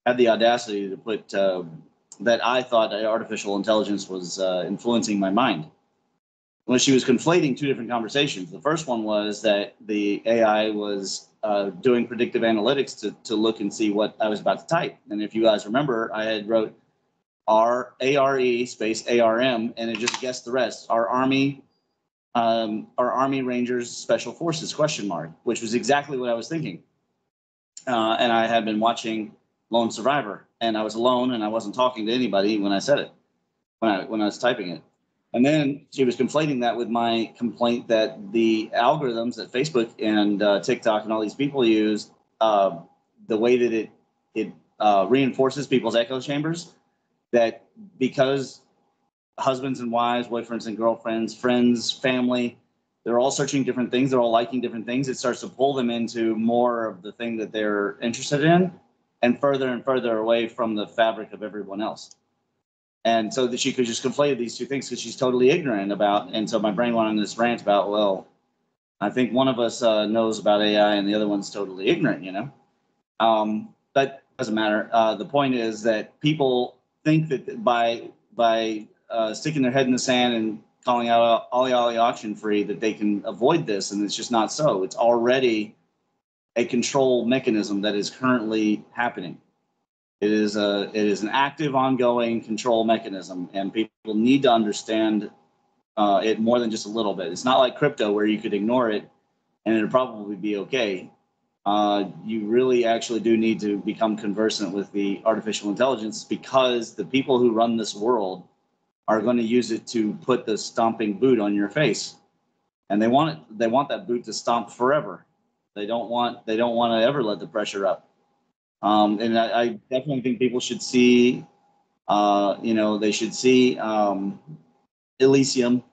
E: had the audacity to put that I thought artificial intelligence was influencing my mind. When she was conflating two different conversations. The first one was that the AI was doing predictive analytics to look and see what I was about to type. And if you guys remember, I had wrote ARE space ARM, and it just guessed the rest. Our Army Rangers Special Forces ? Which was exactly what I was thinking. And I had been watching Lone Survivor, and I was alone, and I wasn't talking to anybody when I said it, when I was typing it. And then she was conflating that with my complaint that the algorithms that Facebook and TikTok and all these people use, the way that it reinforces people's echo chambers, that because husbands and wives, boyfriends and girlfriends, friends, family, they're all searching different things, they're all liking different things, it starts to pull them into more of the thing that they're interested in and further away from the fabric of everyone else. And so that she could just conflate these two things because she's totally ignorant about. And so my brain went on this rant about, well, I think one of us knows about AI and the other one's totally ignorant, you know. But it doesn't matter. The point is that people think that by sticking their head in the sand and calling out ollie auction free, that they can avoid this, and it's just not so. It's already a control mechanism that is currently happening. It is an active, ongoing control mechanism, and people need to understand it more than just a little bit. It's not like crypto where you could ignore it and it'd probably be okay. You really actually do need to become conversant with the artificial intelligence, because the people who run this world are going to use it to put the stomping boot on your face, and they want that boot to stomp forever. They don't want to ever let the pressure up. And I definitely think people should see, they should see Elysium,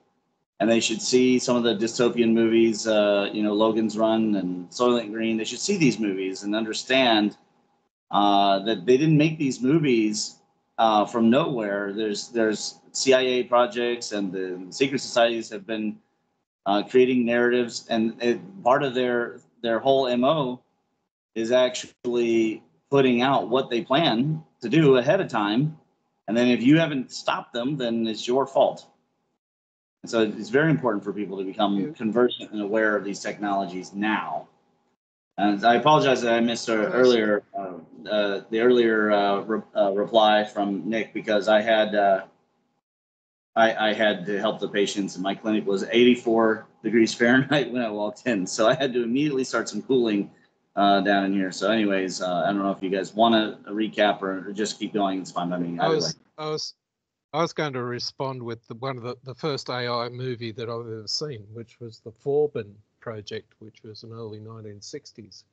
E: and they should see some of the dystopian movies, Logan's Run and Soylent Green. They should see these movies and understand that they didn't make these movies from nowhere. There's CIA projects, and the secret societies have been creating narratives, and part of their whole MO is actually putting out what they plan to do ahead of time. And then if you haven't stopped them, then it's your fault. And so it's very important for people to become conversant and aware of these technologies now. And I apologize that I missed the earlier reply from Nick, because I had to help the patients, and my clinic was 84 degrees Fahrenheit when I walked in, so I had to immediately start some cooling down in here. So, anyways, I don't know if you guys want a recap or just keep going. It's fine by me.
B: I was going to respond with one of the first AI movie that I've ever seen, which was the Forbin project, which was in early 1960s,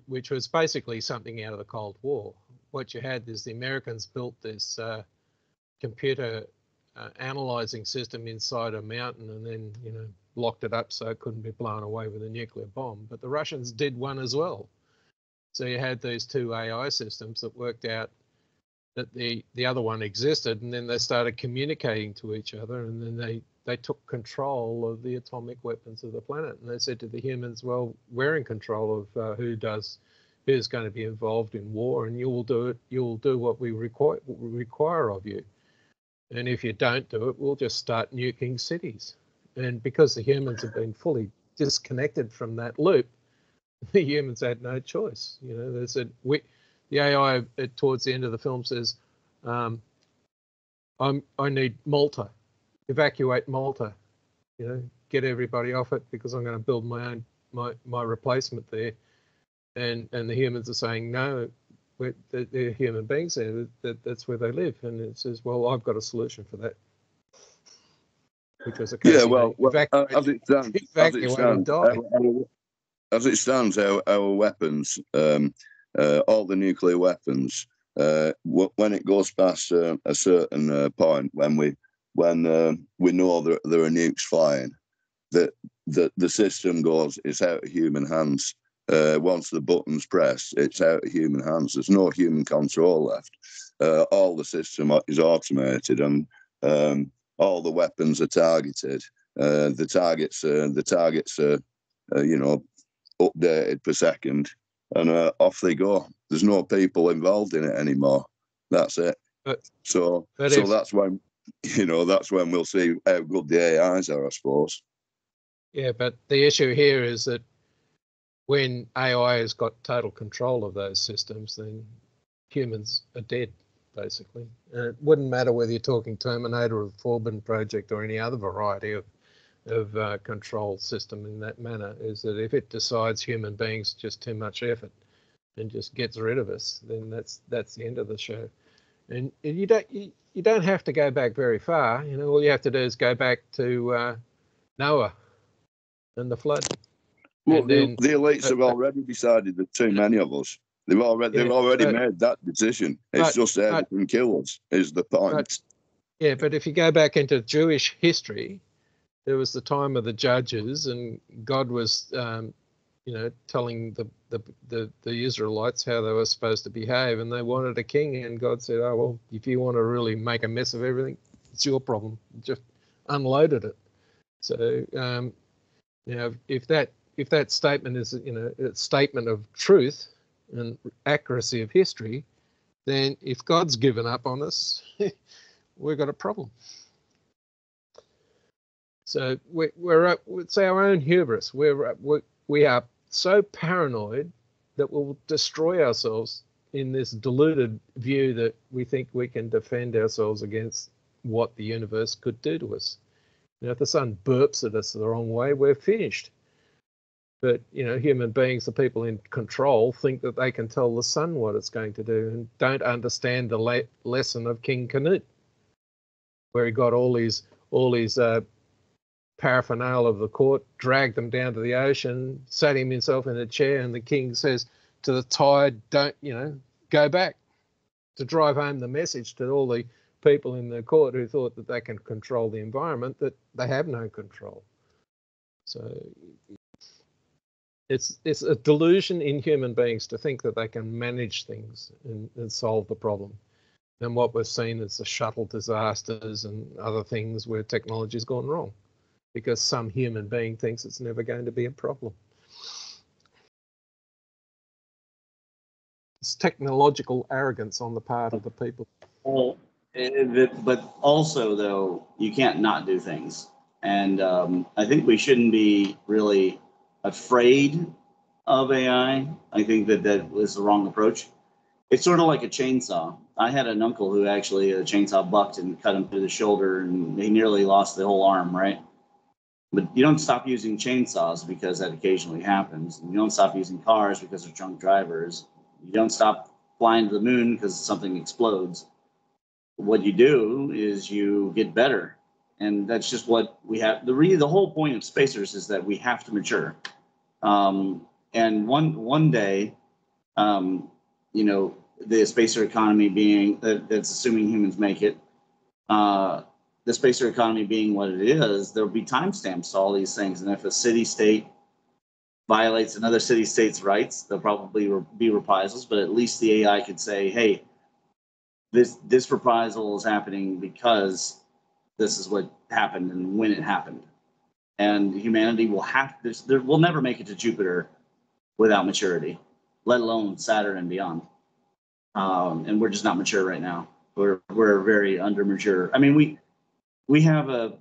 B: which was basically something out of the Cold War. What you had is the Americans built this computer analyzing system inside a mountain, and then locked it up so it couldn't be blown away with a nuclear bomb. But the Russians did one as well. So you had these two AI systems that worked out that the other one existed, and then they started communicating to each other, and then they took control of the atomic weapons of the planet. And they said to the humans, well, we're in control of who's going to be involved in war, and you'll do what we require of you. And if you don't do it, we'll just start nuking cities. And because the humans have been fully disconnected from that loop, the humans had no choice. They said, the AI towards the end of the film says, I need Malta, evacuate Malta, get everybody off it because I'm going to build my replacement there. And the humans are saying, no, they're human beings there, that's where they live. And it says, well, I've got a solution for that. Which was a case,
C: as it stands, our weapons, all the nuclear weapons, when it goes past a certain point, when we know that there are nukes flying, that the system goes, it's out of human hands. Once the button's pressed, it's out of human hands. There's no human control left. All the system is automated, and all the weapons are targeted. The targets are updated per second, and off they go. There's no people involved in it anymore. That's it. So that's when we'll see how good the AIs are, I suppose.
B: Yeah, but the issue here is that when AI has got total control of those systems, then humans are dead, basically. And it wouldn't matter whether you're talking Terminator or the Forbin project or any other variety of control system in that manner, is that if it decides human beings just too much effort and just gets rid of us, then that's the end of the show. And you don't have to go back very far. All you have to do is go back to Noah and the flood.
C: Well, the elites have already decided that too many of us. They've already made that decision. It's just how they can kill us is the point.
B: But if you go back into Jewish history, there was the time of the judges, and God was, telling the Israelites how they were supposed to behave, and they wanted a king, and God said, "Oh well, if you want to really make a mess of everything, it's your problem." Just unloaded it. So, if that statement is, a statement of truth and accuracy of history, then if God's given up on us, we've got a problem. So it's our own hubris. We are so paranoid that we'll destroy ourselves in this deluded view that we think we can defend ourselves against what the universe could do to us. If the sun burps at us the wrong way, we're finished. But, human beings, the people in control, think that they can tell the sun what it's going to do and don't understand the lesson of King Canute, where he got all his paraphernalia of the court, dragged them down to the ocean, sat himself in a chair, and the king says to the tide, don't, go back, to drive home the message to all the people in the court who thought that they can control the environment, that they have no control. So it's a delusion in human beings to think that they can manage things and solve the problem. And what we've seen is the shuttle disasters and other things where technology's gone wrong because some human being thinks it's never going to be a problem. It's technological arrogance on the part of the people.
E: Well, but also, though, you can't not do things. And I think we shouldn't be really afraid of AI. I think that was the wrong approach. It's sort of like a chainsaw. I had an uncle who actually a chainsaw bucked and cut him through the shoulder, and he nearly lost the whole arm, right? But you don't stop using chainsaws because that occasionally happens. You don't stop using cars because they're drunk drivers. You don't stop flying to the moon because something explodes. What you do is you get better. And that's just what we have. The whole point of spacers is that we have to mature. And one day, you know, the spacer economy being that's assuming humans make it, the spacer economy being what it is, there'll be timestamps to all these things. And if a city state violates another city state's rights, there'll probably be reprisals. But at least the AI could say, hey, this reprisal is happening because this is what happened and when it happened. And humanity will we'll never make it to Jupiter without maturity, let alone Saturn and beyond. And we're just not mature right now. We're very under mature. I mean, we have a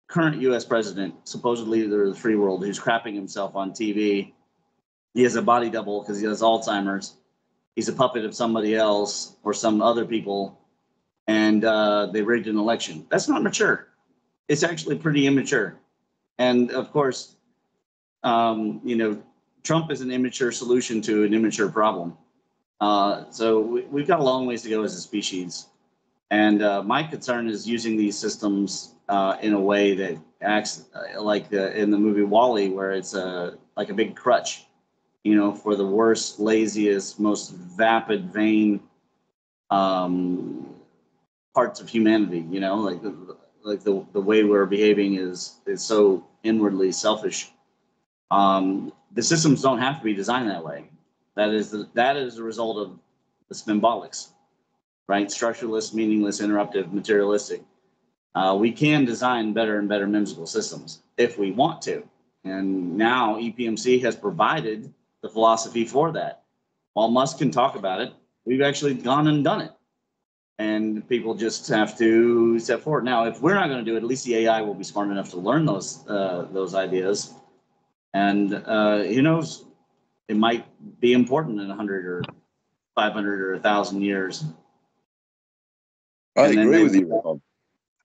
E: current U.S. president, supposedly leader of the free world, who's crapping himself on TV. He has a body double because he has Alzheimer's. He's a puppet of somebody else or some other people, and they rigged an election. That's not mature. It's actually pretty immature. And of course, you know, Trump is an immature solution to an immature problem. So we've got a long ways to go as a species. And my concern is using these systems in a way that acts like in the movie WALL-E, where it's like a big crutch, you know, for the worst, laziest, most vapid, vain parts of humanity. You know, like the way we're behaving is so inwardly selfish. The systems don't have to be designed that way. That is the result of the symbolics. Right? Structuralist, meaningless, interruptive, materialistic. We can design better and better whimsical systems if we want to. And now EPMC has provided the philosophy for that. While Musk can talk about it, we've actually gone and done it. And people just have to step forward. Now, if we're not going to do it, at least the AI will be smart enough to learn those ideas. And who knows, it might be important in 100 or 500 or 1,000 years.
C: I agree with you, Ramon.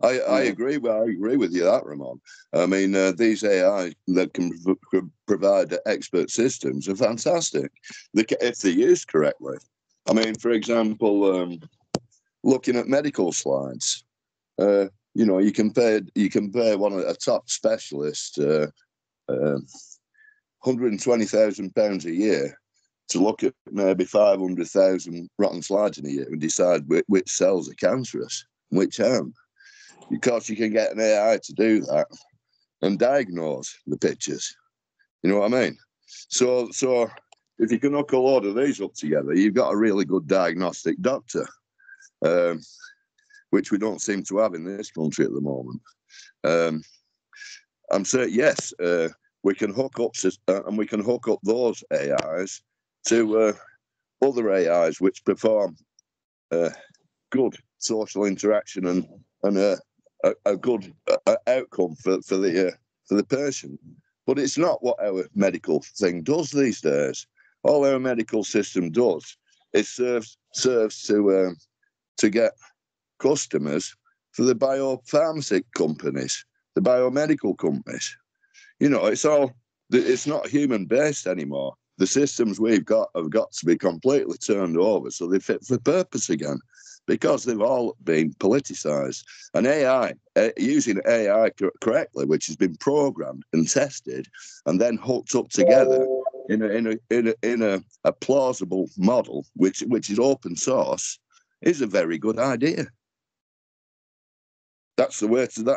C: I agree with you that, Ramon. I mean, these AI that can provide expert systems are fantastic if they're used correctly. I mean, for example, looking at medical slides, you know, you can pay a top specialist £120,000 a year to look at maybe 500,000 rotten slides in a year and decide which cells are cancerous, which aren't. Because you can get an AI to do that and diagnose the pictures. You know what I mean? So if you can hook a load of these up together, you've got a really good diagnostic doctor, which we don't seem to have in this country at the moment. I'm saying, yes, we can hook up and we can hook up those AIs to other AIs which perform good social interaction and a good outcome for the patient. But it's not what our medical thing does these days. All our medical system does is serves to get customers for the biopharmaceutical companies, the biomedical companies. You know, it's not human based anymore. The systems we've got have got to be completely turned over so they fit for purpose again, because they've all been politicized. And AI, using AI correctly, which has been programmed and tested and then hooked up together in a plausible model, which is open source, is a very good idea. That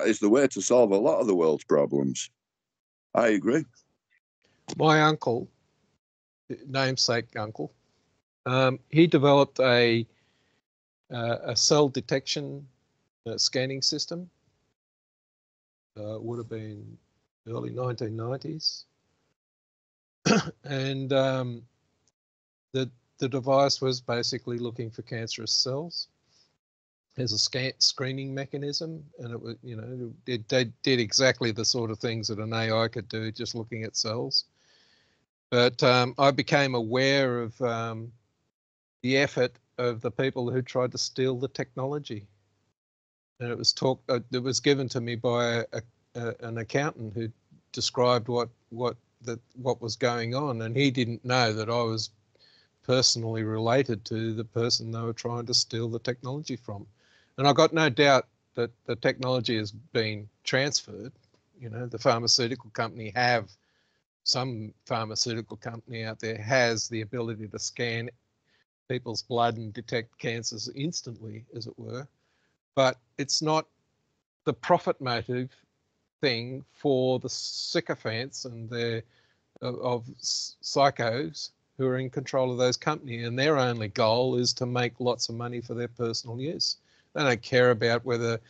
C: is the way to solve a lot of the world's problems. I agree.
B: My uncle, namesake uncle, he developed a cell detection scanning system. Would have been early 1990s, and the device was basically looking for cancerous cells. There's a screening mechanism, and it was, you know, it did exactly the sort of things that an AI could do, just looking at cells. But I became aware of the effort of the people who tried to steal the technology. And it was given to me by an accountant who described what was going on, and he didn't know that I was personally related to the person they were trying to steal the technology from. And I got no doubt that the technology has been transferred. You know, the pharmaceutical company some pharmaceutical company out there has the ability to scan people's blood and detect cancers instantly, as it were. But it's not the profit motive thing for the sycophants and of psychos who are in control of those companies, and their only goal is to make lots of money for their personal use. They don't care about whether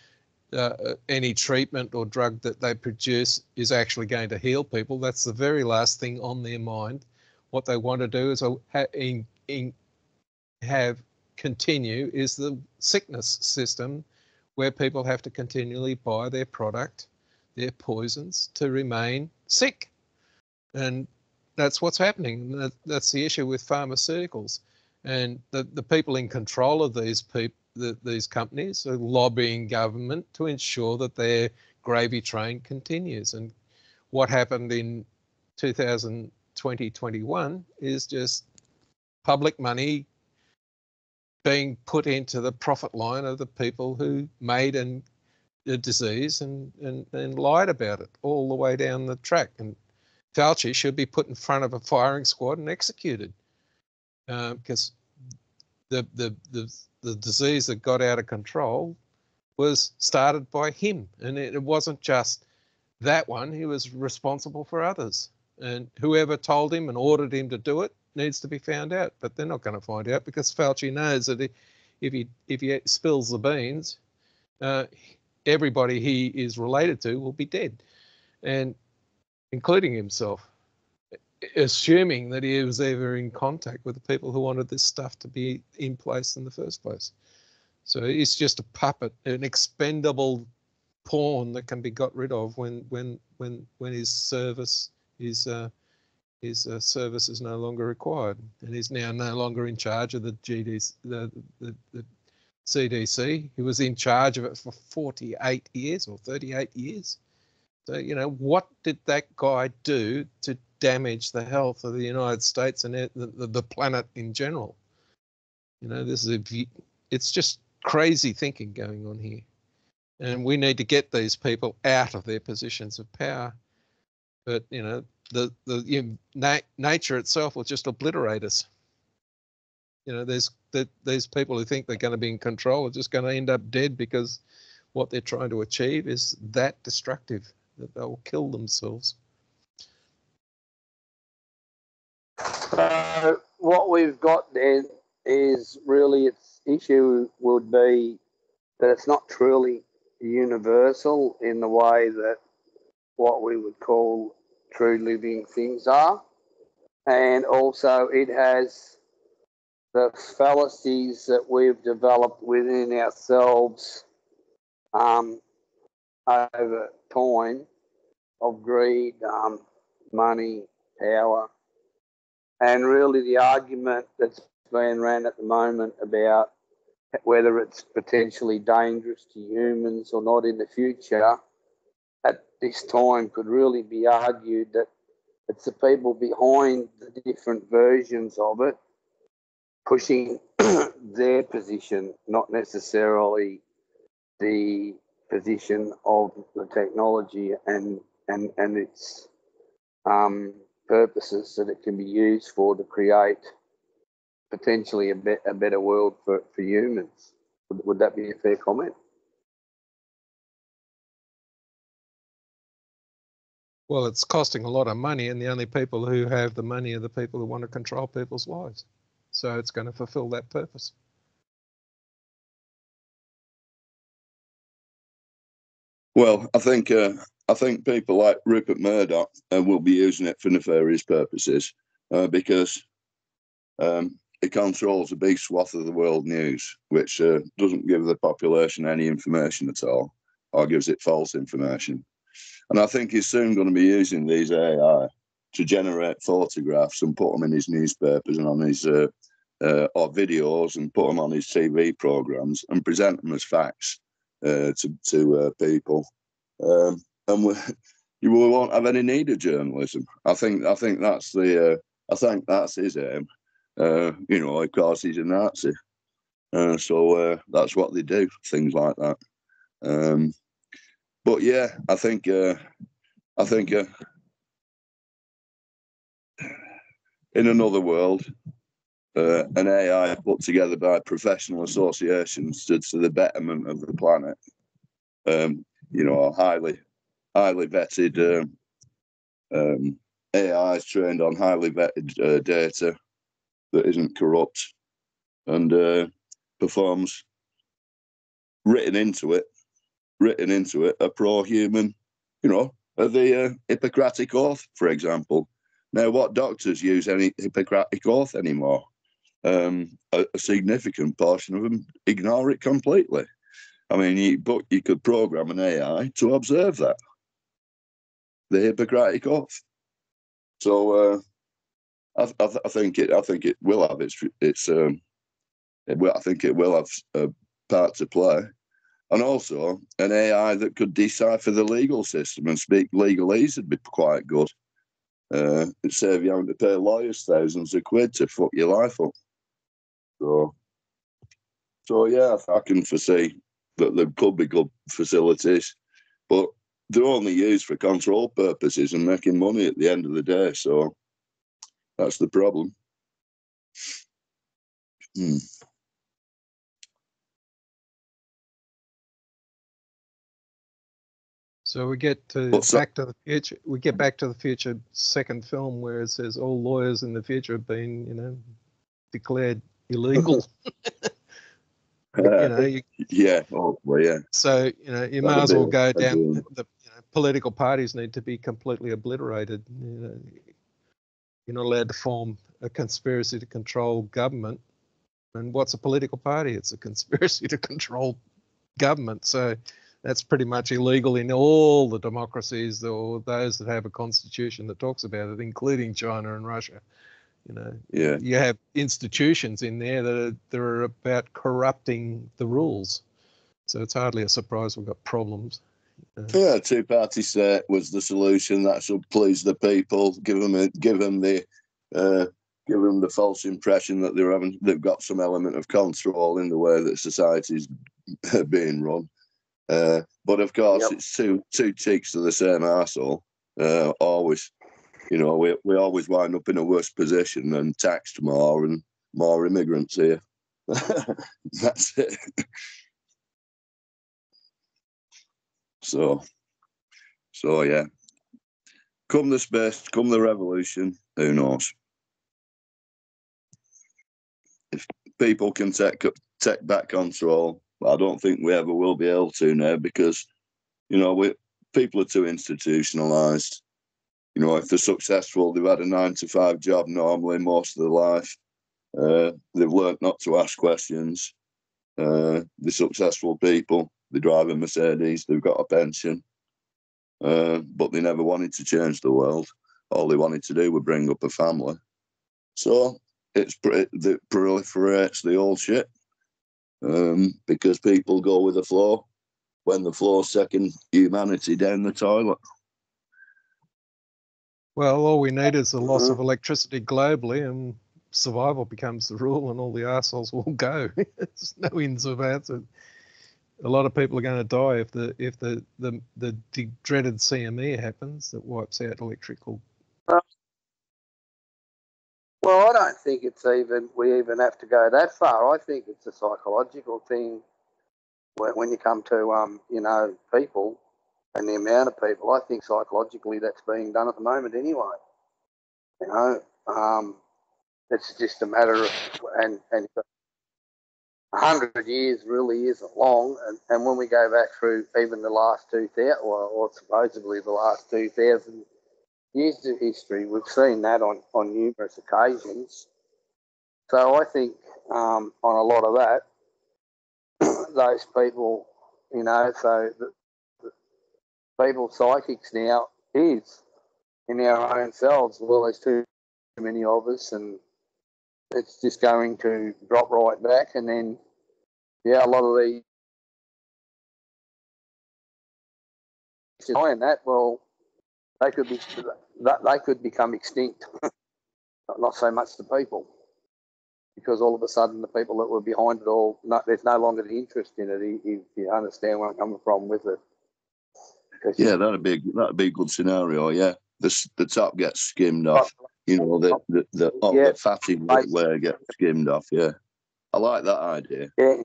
B: any treatment or drug that they produce is actually going to heal people. That's the very last thing on their mind. What they want to do is continue is the sickness system, where people have to continually buy their product, their poisons, to remain sick. And that's what's happening. That's the issue with pharmaceuticals. And the people in control of these companies are lobbying government to ensure that their gravy train continues. And what happened in 2020-21 is just public money being put into the profit line of the people who made a disease and lied about it all the way down the track. And Fauci should be put in front of a firing squad and executed, because the disease that got out of control was started by him, and it wasn't just that one. He was responsible for others, and whoever told him and ordered him to do it needs to be found out. But they're not going to find out, because Fauci knows that if he spills the beans, everybody he is related to will be dead, and including himself, assuming that he was ever in contact with the people who wanted this stuff to be in place in the first place. So he's just a puppet, an expendable pawn that can be got rid of when his service is service is no longer required, and he's now no longer in charge of the CDC. He was in charge of it for 48 years or 38 years. So, you know, what did that guy do to damage the health of the United States and the planet in general? You know, it's just crazy thinking going on here. And we need to get these people out of their positions of power. But, you know, nature itself will just obliterate us. You know, these people who think they're going to be in control are just going to end up dead, because what they're trying to achieve is that destructive that they'll kill themselves.
D: So what we've got then is really, its issue would be that it's not truly universal in the way that what we would call true living things are. And also it has the fallacies that we've developed within ourselves over time of greed, money, power, and really the argument that's being ran at the moment about whether it's potentially dangerous to humans or not in the future, at this time could really be argued that it's the people behind the different versions of it pushing their position, not necessarily the position of the technology and its purposes that it can be used for to create potentially a better world for humans. Would that be a fair comment?
B: Well, it's costing a lot of money, and the only people who have the money are the people who want to control people's lives. So it's going to fulfill that purpose.
C: Well, I think people like Rupert Murdoch will be using it for nefarious purposes, because it controls a big swath of the world news, which doesn't give the population any information at all, or gives it false information. And I think he's soon going to be using these AI to generate photographs and put them in his newspapers and on his or videos and put them on his TV programs and present them as facts to people. And you won't have any need of journalism. I think that's his aim. Of course, he's a Nazi, so that's what they do, things like that. But yeah, I think in another world, an AI put together by professional associations to the betterment of the planet. Highly vetted AI is trained on highly vetted data that isn't corrupt and performs written into it a pro-human, the Hippocratic Oath, for example. Now, what doctors use any Hippocratic Oath anymore? A significant portion of them ignore it completely. I mean, you could program an AI to observe that, the Hippocratic Oath. So I think it will have I think it will have a part to play, and also an AI that could decipher the legal system and speak legalese would be quite good. It'd save you having to pay lawyers thousands of quid to fuck your life up. So yeah, I can foresee that there could be good facilities, but they're only used for control purposes and making money at the end of the day. So that's the problem.
B: So we get Back to the Future. We get Back to the Future second film where it says all lawyers in the future have been, declared illegal.
C: Yeah.
B: So you might as well go down. The political parties need to be completely obliterated. You're not allowed to form a conspiracy to control government. And what's a political party? It's a conspiracy to control government. So that's pretty much illegal in all the democracies or those that have a constitution that talks about it, including China and Russia. You have institutions in there that are about corrupting the rules. So it's hardly a surprise we've got problems.
C: Yeah, two-party state was the solution. That should please the people, give them the false impression that they've got some element of control in the way that society's being run. But of course, It's two cheeks to the same arsehole. Always, we always wind up in a worse position and taxed more and more immigrants here. That's it. So yeah. Come the revolution, who knows? If people can take back control, I don't think we ever will be able to now because, people are too institutionalised. If they're successful, they've had a 9-to-5 job normally most of their life. They've learnt not to ask questions. The successful people, they drive a Mercedes, they've got a pension, but they never wanted to change the world. All they wanted to do was bring up a family. So it proliferates the old shit because people go with the flow when the flow's second humanity down the toilet.
B: Well, all we need is the loss of electricity globally and survival becomes the rule and all the arseholes will go. There's no ins or outs. A lot of people are going to die if the dreaded CME happens that wipes out electrical.
D: Well, I don't think we even have to go that far. I think it's a psychological thing when you come to people and the amount of people. I think psychologically that's being done at the moment anyway. It's just a matter of and 100 years really isn't long, and when we go back through even the last 2,000 or supposedly the last 2,000 years of history, we've seen that on numerous occasions. So I think on a lot of that, those people, so the people's psychics now is in our own selves. Well, there's too many of us, and it's just going to drop right back. And then, yeah, a lot of these and that, well, they could become extinct. Not so much the people, because all of a sudden the people that were behind it all, there's no longer the interest in it. If you understand where I'm coming from with it.
C: Yeah, that'd be a good scenario. Yeah, the top gets skimmed off. You know, the fatty layer gets skimmed off. Yeah, I like that idea.
D: Yeah,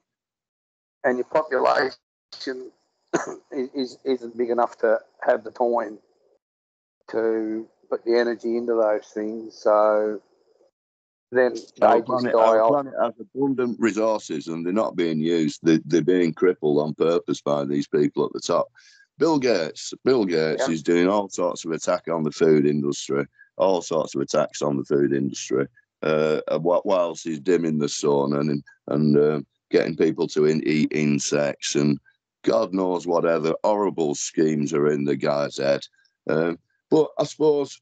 D: and your population isn't big enough to have the time to put the energy into those things. So then
C: Our planet has abundant resources, and they're not being used. They're being crippled on purpose by these people at the top. Bill Gates is doing all sorts of attack on the food industry, all sorts of attacks on the food industry, whilst he's dimming the sun and getting people to eat insects and God knows what other horrible schemes are in the guy's head. But I suppose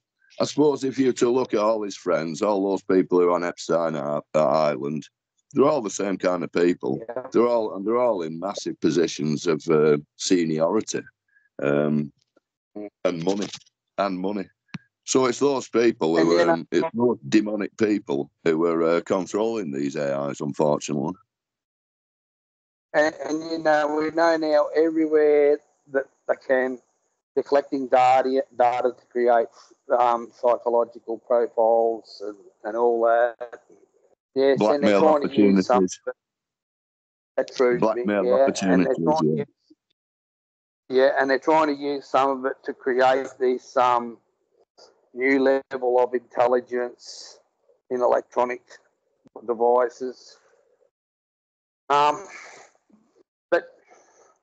C: if you to look at all his friends, all those people who are on Epstein Island, they're all the same kind of people.
D: Yeah.
C: They're all in massive positions of seniority, and money. So it's those people who it's those demonic people who are controlling these AIs, unfortunately.
D: And we know now everywhere that they're collecting data to create psychological profiles and all that. Yes,
C: Blackmail opportunities.
D: That proves
C: Blackmail opportunities.
D: And they're trying to use some of it to create this new level of intelligence in electronic devices. But,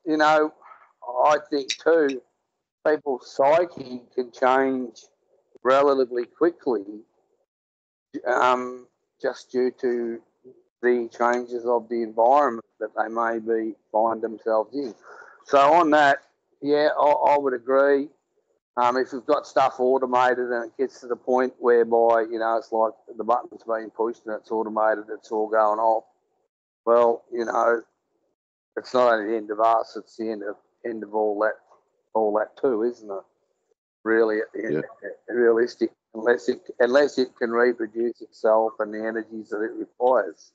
D: I think too, people's psyche can change relatively quickly just due to the changes of the environment that they may find themselves in. So on that, yeah, I would agree. If you've got stuff automated and it gets to the point whereby, it's like the button's being pushed and it's automated, it's all going off, well, it's not only the end of us, it's the end of all that too, isn't it? Really, realistic, unless it can reproduce itself and the energies that it requires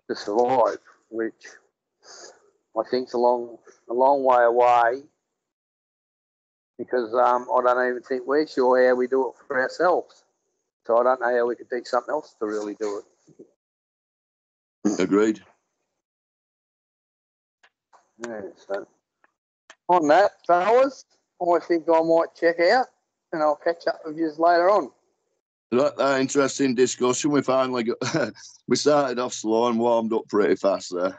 D: to survive, which I think's a long way away, because I don't even think we're sure how we do it for ourselves. So I don't know how we could teach something else to really do it.
C: Agreed.
D: Yeah, so on that, fellas, I think I might check out, and I'll catch up with you later on.
C: That interesting discussion. We finally got. We started off slow and warmed up pretty fast there.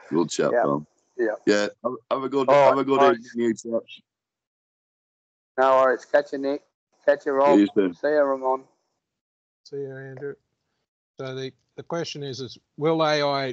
C: Good chat, Tom. Yeah. Have a good evening, you chaps.
D: No worries. Catch you, Nick. Catch you, Rob. See you, Ramon.
B: See you, Andrew. So the question is will AI